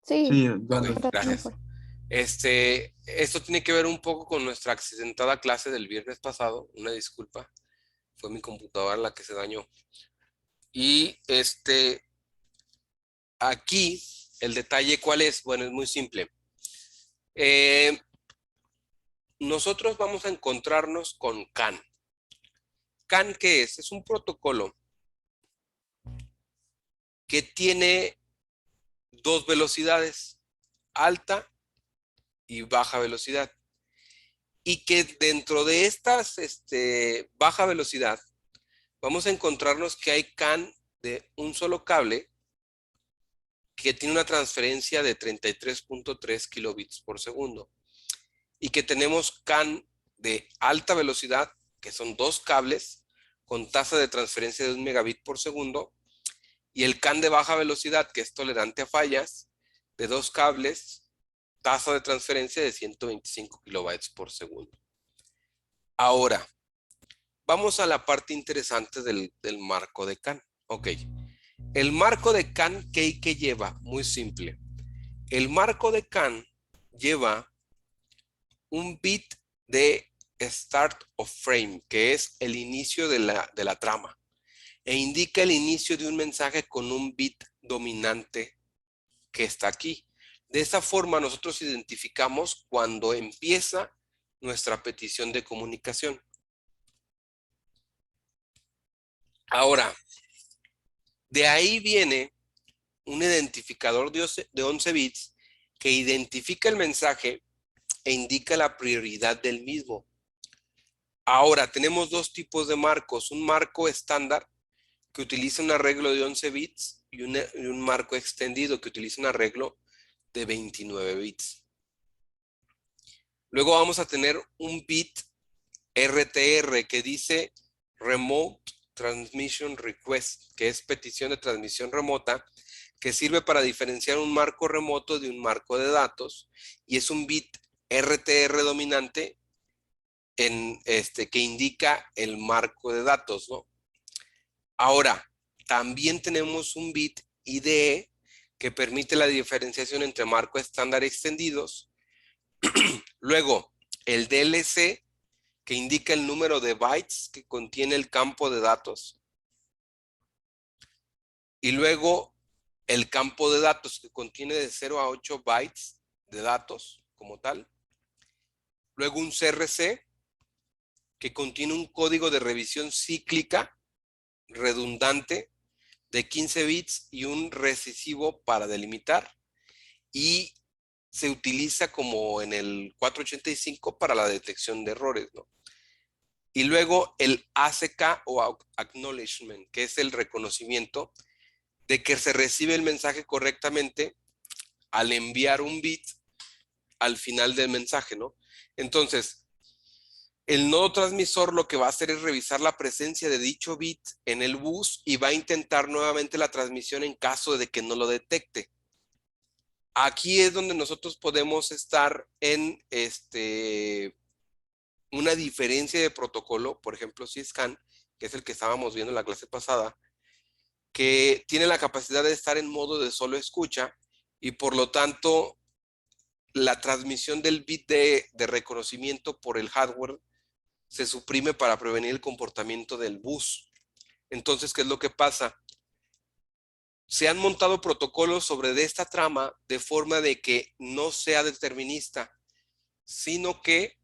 Sí, Sí, ya Ok, no. ahora sí gracias. mejor. Esto tiene que ver un poco con nuestra accidentada clase del viernes pasado. Una disculpa. Fue mi computadora la que se dañó. Y aquí, el detalle, ¿cuál es? Bueno, es muy simple. Nosotros vamos a encontrarnos con CAN. CAN, ¿qué es? Es un protocolo que tiene dos velocidades, alta y baja velocidad. Y que dentro de estas baja velocidad, vamos a encontrarnos que hay CAN de un solo cable que tiene una transferencia de 33.3 kilobits por segundo. Y que tenemos CAN de alta velocidad, que son dos cables con tasa de transferencia de 1 megabit por segundo. Y el CAN de baja velocidad, que es tolerante a fallas, de dos cables, tasa de transferencia de 125 kilobytes por segundo. Ahora, vamos a la parte interesante del marco de CAN. Ok, El marco de CAN, ¿qué lleva? Muy simple. El marco de CAN lleva un bit de start of frame, que es el inicio de la trama, e indica el inicio de un mensaje con un bit dominante que está aquí. De esta forma nosotros identificamos cuando empieza nuestra petición de comunicación. Ahora, de ahí viene un identificador de 11 bits que identifica el mensaje e indica la prioridad del mismo. Ahora, tenemos dos tipos de marcos. Un marco estándar que utiliza un arreglo de 11 bits y un marco extendido que utiliza un arreglo de 29 bits. Luego vamos a tener un bit RTR que dice Remote Transmission Request, que es petición de transmisión remota, que sirve para diferenciar un marco remoto de un marco de datos, y es un bit RTR dominante que indica el marco de datos, ¿no? Ahora, también tenemos un bit IDE que permite la diferenciación entre marco estándar y extendidos. Luego, el DLC, que indica el número de bytes que contiene el campo de datos. Y luego, el campo de datos, que contiene de 0 a 8 bytes de datos como tal. Luego, un CRC, que contiene un código de revisión cíclica redundante de 15 bits y un recesivo para delimitar. Y se utiliza como en el 485 para la detección de errores, ¿no? Y luego el ACK o Acknowledgement, que es el reconocimiento de que se recibe el mensaje correctamente al enviar un bit al final del mensaje, ¿no? Entonces, el nodo transmisor lo que va a hacer es revisar la presencia de dicho bit en el bus y va a intentar nuevamente la transmisión en caso de que no lo detecte. Aquí es donde nosotros podemos estar en una diferencia de protocolo, por ejemplo, Syscan, que es el que estábamos viendo en la clase pasada, que tiene la capacidad de estar en modo de solo escucha y por lo tanto la transmisión del bit de reconocimiento por el hardware se suprime para prevenir el comportamiento del bus. Entonces, ¿qué es lo que pasa? Se han montado protocolos sobre esta trama de forma de que no sea determinista, sino que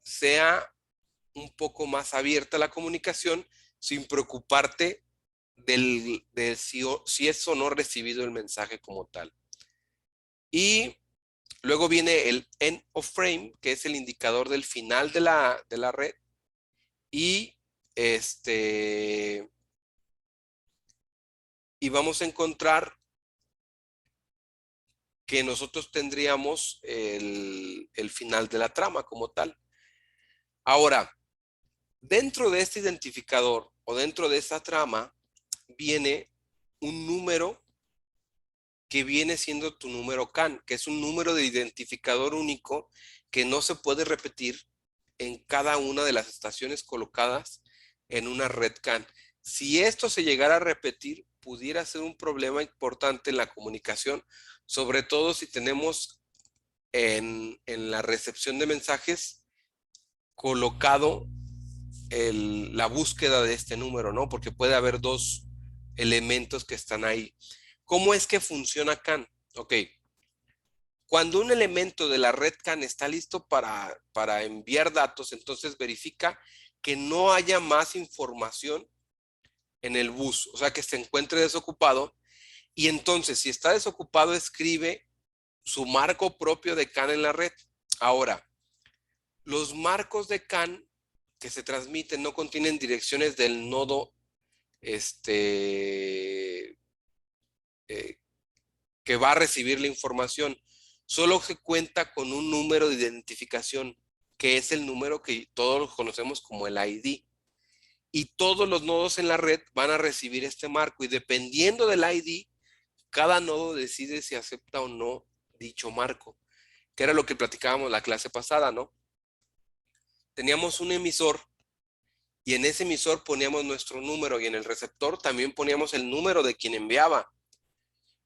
sea un poco más abierta la comunicación sin preocuparte de si es o no recibido el mensaje como tal. Y luego viene el end of frame, que es el indicador del final de la red. Y y vamos a encontrar que nosotros tendríamos el final de la trama como tal. Ahora, dentro de este identificador o dentro de esta trama viene un número que viene siendo tu número CAN, que es un número de identificador único que no se puede repetir en cada una de las estaciones colocadas en una red CAN. Si esto se llegara a repetir, pudiera ser un problema importante en la comunicación, sobre todo si tenemos en la recepción de mensajes colocado la búsqueda de este número, ¿no? Porque puede haber dos elementos que están ahí. ¿Cómo es que funciona CAN? Ok. Cuando un elemento de la red CAN está listo para enviar datos, entonces verifica que no haya más información en el bus, o sea, que se encuentre desocupado. Y entonces, si está desocupado, escribe su marco propio de CAN en la red. Ahora, los marcos de CAN que se transmiten no contienen direcciones del nodo que va a recibir la información. Solo se cuenta con un número de identificación, que es el número que todos conocemos como el ID. Y todos los nodos en la red van a recibir este marco. Y dependiendo del ID, cada nodo decide si acepta o no dicho marco, que era lo que platicábamos la clase pasada, ¿no? Teníamos un emisor Y en ese emisor poníamos nuestro número y en el receptor también poníamos el número de quien enviaba.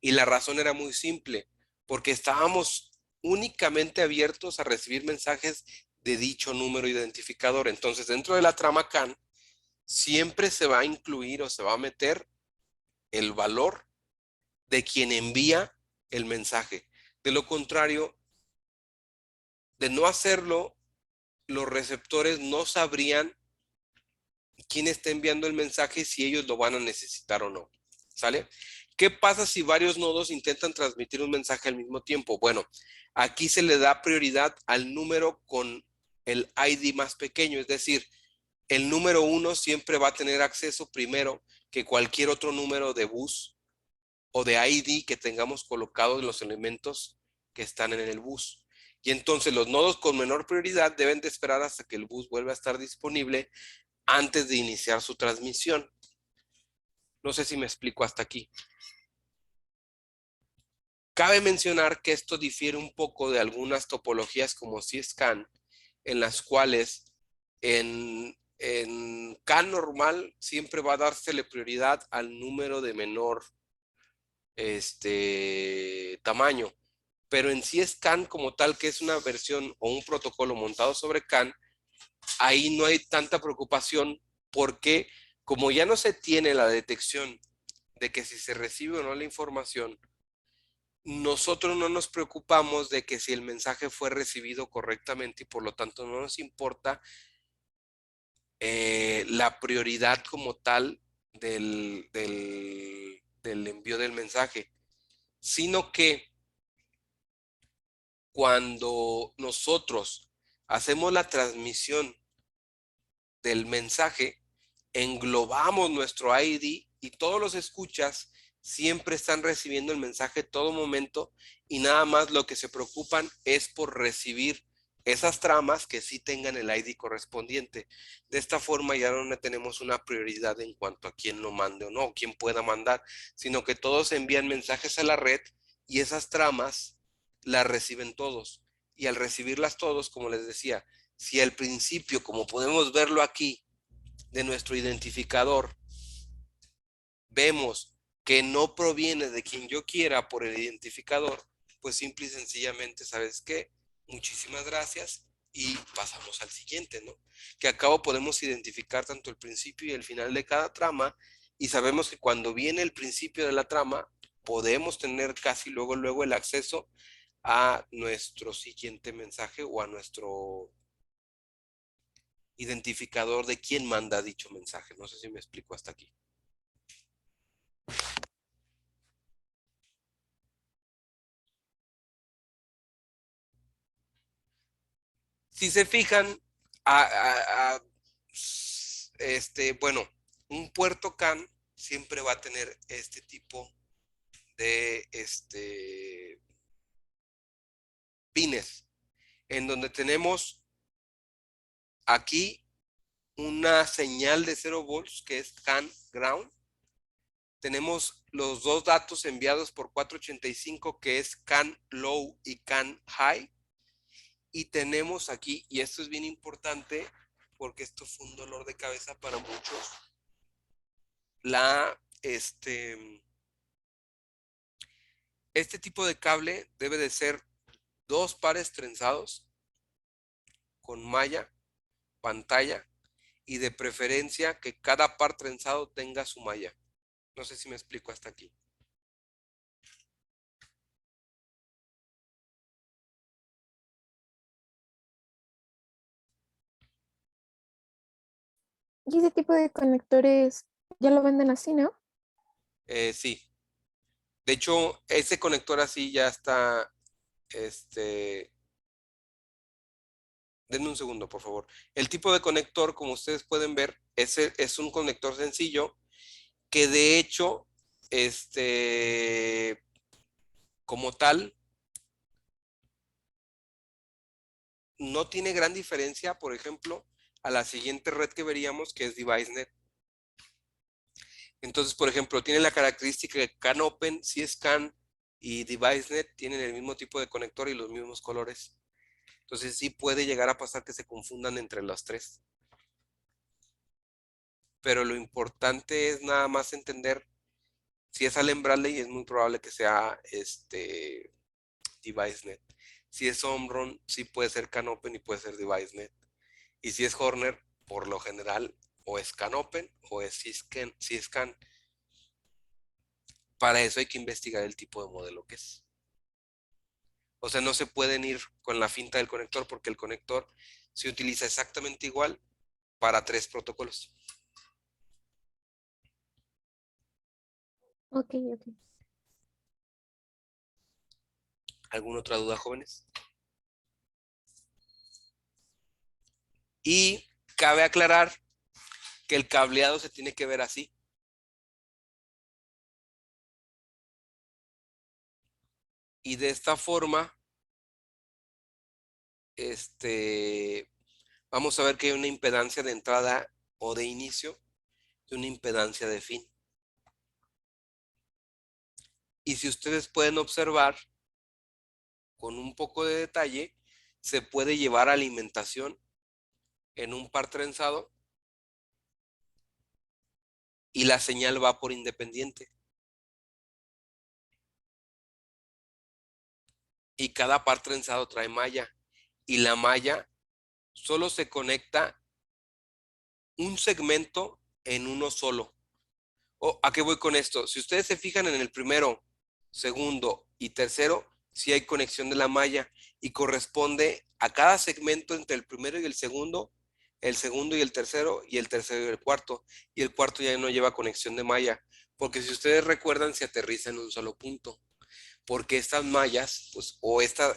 Y la razón era muy simple, porque estábamos únicamente abiertos a recibir mensajes de dicho número identificador. Entonces, dentro de la trama CAN, siempre se va a incluir o se va a meter el valor de quien envía el mensaje. De lo contrario, de no hacerlo, los receptores no sabrían quién está enviando el mensaje, si ellos lo van a necesitar o no. ¿Sale? ¿Qué pasa si varios nodos intentan transmitir un mensaje al mismo tiempo? Bueno, aquí se le da prioridad al número con el ID más pequeño, es decir, el número 1 siempre va a tener acceso primero que cualquier otro número de bus o de ID que tengamos colocado en los elementos que están en el bus. Y entonces los nodos con menor prioridad deben de esperar hasta que el bus vuelva a estar disponible antes de iniciar su transmisión. No sé si me explico hasta aquí. Cabe mencionar que esto difiere un poco de algunas topologías como CSCAN, en las cuales en CAN normal siempre va a dársele prioridad al número de menor tamaño. Pero en CSCAN como tal, que es una versión o un protocolo montado sobre CAN, ahí no hay tanta preocupación porque como ya no se tiene la detección de que si se recibe o no la información, nosotros no nos preocupamos de que si el mensaje fue recibido correctamente y por lo tanto no nos importa la prioridad como tal del envío del mensaje, sino que cuando nosotros hacemos la transmisión del mensaje, englobamos nuestro ID y todos los escuchas siempre están recibiendo el mensaje todo momento y nada más lo que se preocupan es por recibir esas tramas que sí tengan el ID correspondiente. De esta forma ya no tenemos una prioridad en cuanto a quién lo mande o no, quién pueda mandar, sino que todos envían mensajes a la red y esas tramas las reciben todos. Y al recibirlas todos, como les decía, si al principio, como podemos verlo aquí, de nuestro identificador, vemos que no proviene de quien yo quiera por el identificador, pues simple y sencillamente, ¿sabes qué? Muchísimas gracias y pasamos al siguiente, ¿no? Que a cabo podemos identificar tanto el principio y el final de cada trama y sabemos que cuando viene el principio de la trama, podemos tener casi luego el acceso a nuestro siguiente mensaje o a nuestro identificador de quién manda dicho mensaje. No sé si me explico hasta aquí. Si se fijan, bueno, un puerto CAN siempre va a tener este tipo de pines, en donde tenemos aquí una señal de 0 volts que es CAN ground. Tenemos los dos datos enviados por 485 que es CAN low y CAN high. Y tenemos aquí, y esto es bien importante porque esto fue un dolor de cabeza para muchos, este tipo de cable debe de ser 2 pares trenzados con malla, pantalla y de preferencia que cada par trenzado tenga su malla. No sé si me explico hasta aquí. Y ese tipo de conectores ya lo venden así, ¿no? Sí. De hecho, ese conector así ya está, denme un segundo, por favor. El tipo de conector, como ustedes pueden ver, es un conector sencillo que de hecho, como tal, no tiene gran diferencia, por ejemplo, a la siguiente red que veríamos, que es DeviceNet. Entonces, por ejemplo, tiene la característica que CANopen, CSCAN y DeviceNet tienen el mismo tipo de conector y los mismos colores. Entonces, sí puede llegar a pasar que se confundan entre los tres. pero lo importante es nada más entender si es Allen Bradley, es muy probable que sea DeviceNet. Si es Omron, sí puede ser CanOpen y puede ser DeviceNet. Y si es Horner, por lo general, o es CanOpen o es Syscan. Para eso hay que investigar el tipo de modelo que es. O sea, no se pueden ir con la finta del conector porque el conector se utiliza exactamente igual para 3 protocolos. Ok, ok. ¿Alguna otra duda, jóvenes? Y cabe aclarar que el cableado se tiene que ver así. Y de esta forma, vamos a ver que hay una impedancia de entrada o de inicio y una impedancia de fin. Y si ustedes pueden observar, con un poco de detalle, se puede llevar alimentación en un par trenzado y la señal va por independiente. Y cada par trenzado trae malla. Y la malla solo se conecta un segmento en uno solo. ¿A qué voy con esto? Si ustedes se fijan en el primero, segundo y tercero, sí hay conexión de la malla y corresponde a cada segmento entre el primero y el segundo y el tercero y el tercero y el cuarto. Y el cuarto ya no lleva conexión de malla, porque si ustedes recuerdan, se aterriza en un solo punto. Porque estas mallas, pues, o estas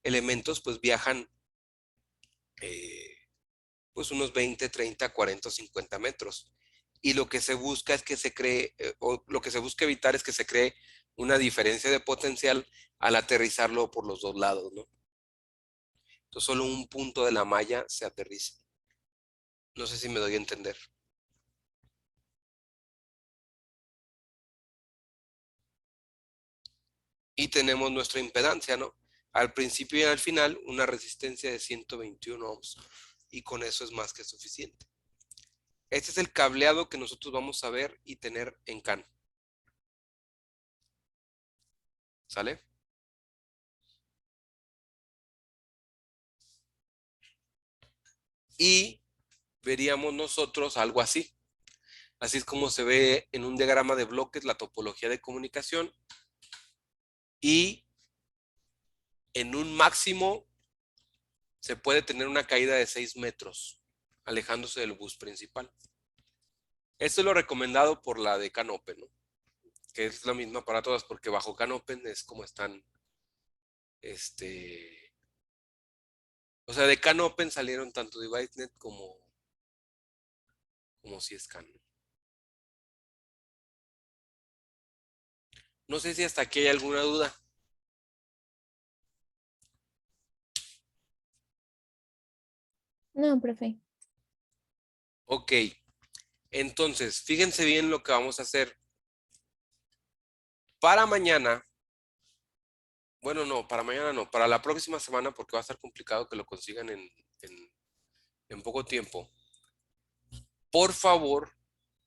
elementos, pues viajan pues unos 20, 30, 40 o 50 metros. Y lo que se busca es que se cree, o lo que se busca evitar es que se cree una diferencia de potencial al aterrizarlo por los dos lados, ¿no? Entonces solo un punto de la malla se aterriza. No sé si me doy a entender. Y tenemos nuestra impedancia, ¿no? Al principio y al final, una resistencia de 121 ohms. Y con eso es más que suficiente. Este es el cableado que nosotros vamos a ver y tener en CAN. ¿Sale? Y veríamos nosotros algo así. Así es como se ve en un diagrama de bloques la topología de comunicación. Y en un máximo se puede tener una caída de 6 metros, alejándose del bus principal. Esto es lo recomendado por la de CanOpen, ¿no? Que es la misma para todas, porque bajo CanOpen es como están, o sea, de CanOpen salieron tanto DeviceNet como Syscan. No sé si hasta aquí hay alguna duda. No, profe. Ok, entonces, fíjense bien lo que vamos a hacer. Para mañana, bueno, no, para mañana no, para la próxima semana, porque va a estar complicado que lo consigan en poco tiempo. Por favor,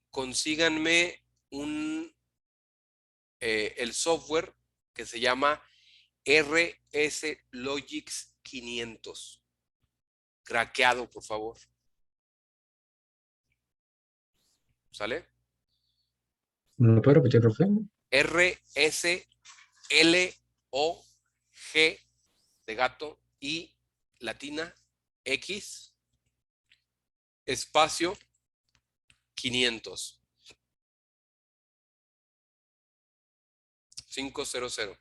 consíganme el software que se llama RS Logix 500. Craqueado, por favor. ¿Sale? ¿Me lo puede repetir, profe? RSLOG de gato y latina X espacio 500. 500.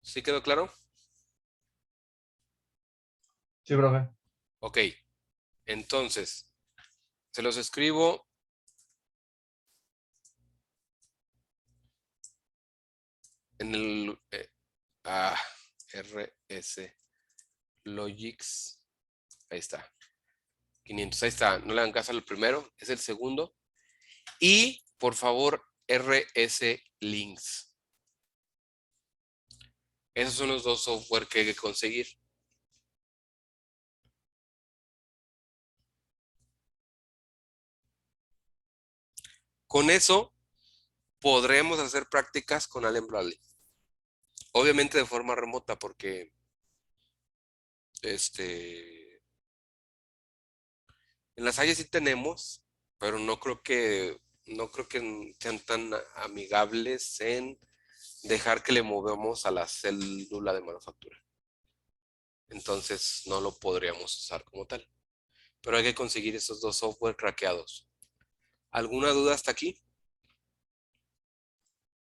¿Sí quedó claro? Sí, profe. Ok. Entonces, se los escribo. En el RS Logix. Ahí está. 500. Ahí está. No le hagan caso al primero. Es el segundo. Y, por favor, RS Links. Esos son los dos software que hay que conseguir. Con eso podremos hacer prácticas con Allen Bradley. Obviamente de forma remota, porque en las Salle sí tenemos, pero no creo que sean tan amigables en dejar que le movamos a la célula de manufactura. Entonces no lo podríamos usar como tal. Pero hay que conseguir esos dos software craqueados. ¿Alguna duda hasta aquí?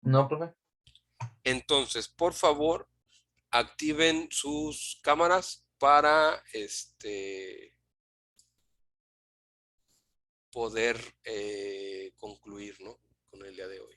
No, profe. Entonces, por favor, activen sus cámaras para poder concluir, ¿no? Con el día de hoy.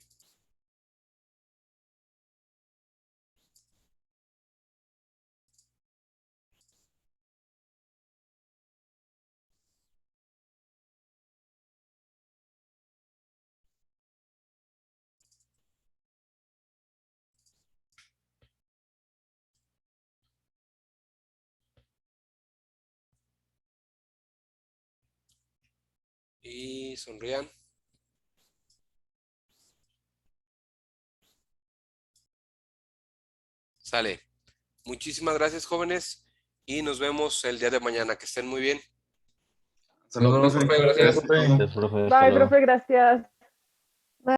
Y sonrían. Sale. Muchísimas gracias, jóvenes, y nos vemos el día de mañana. Que estén muy bien. Saludos, Nos vemos, profe, gracias. Profe. Bye, profe, gracias.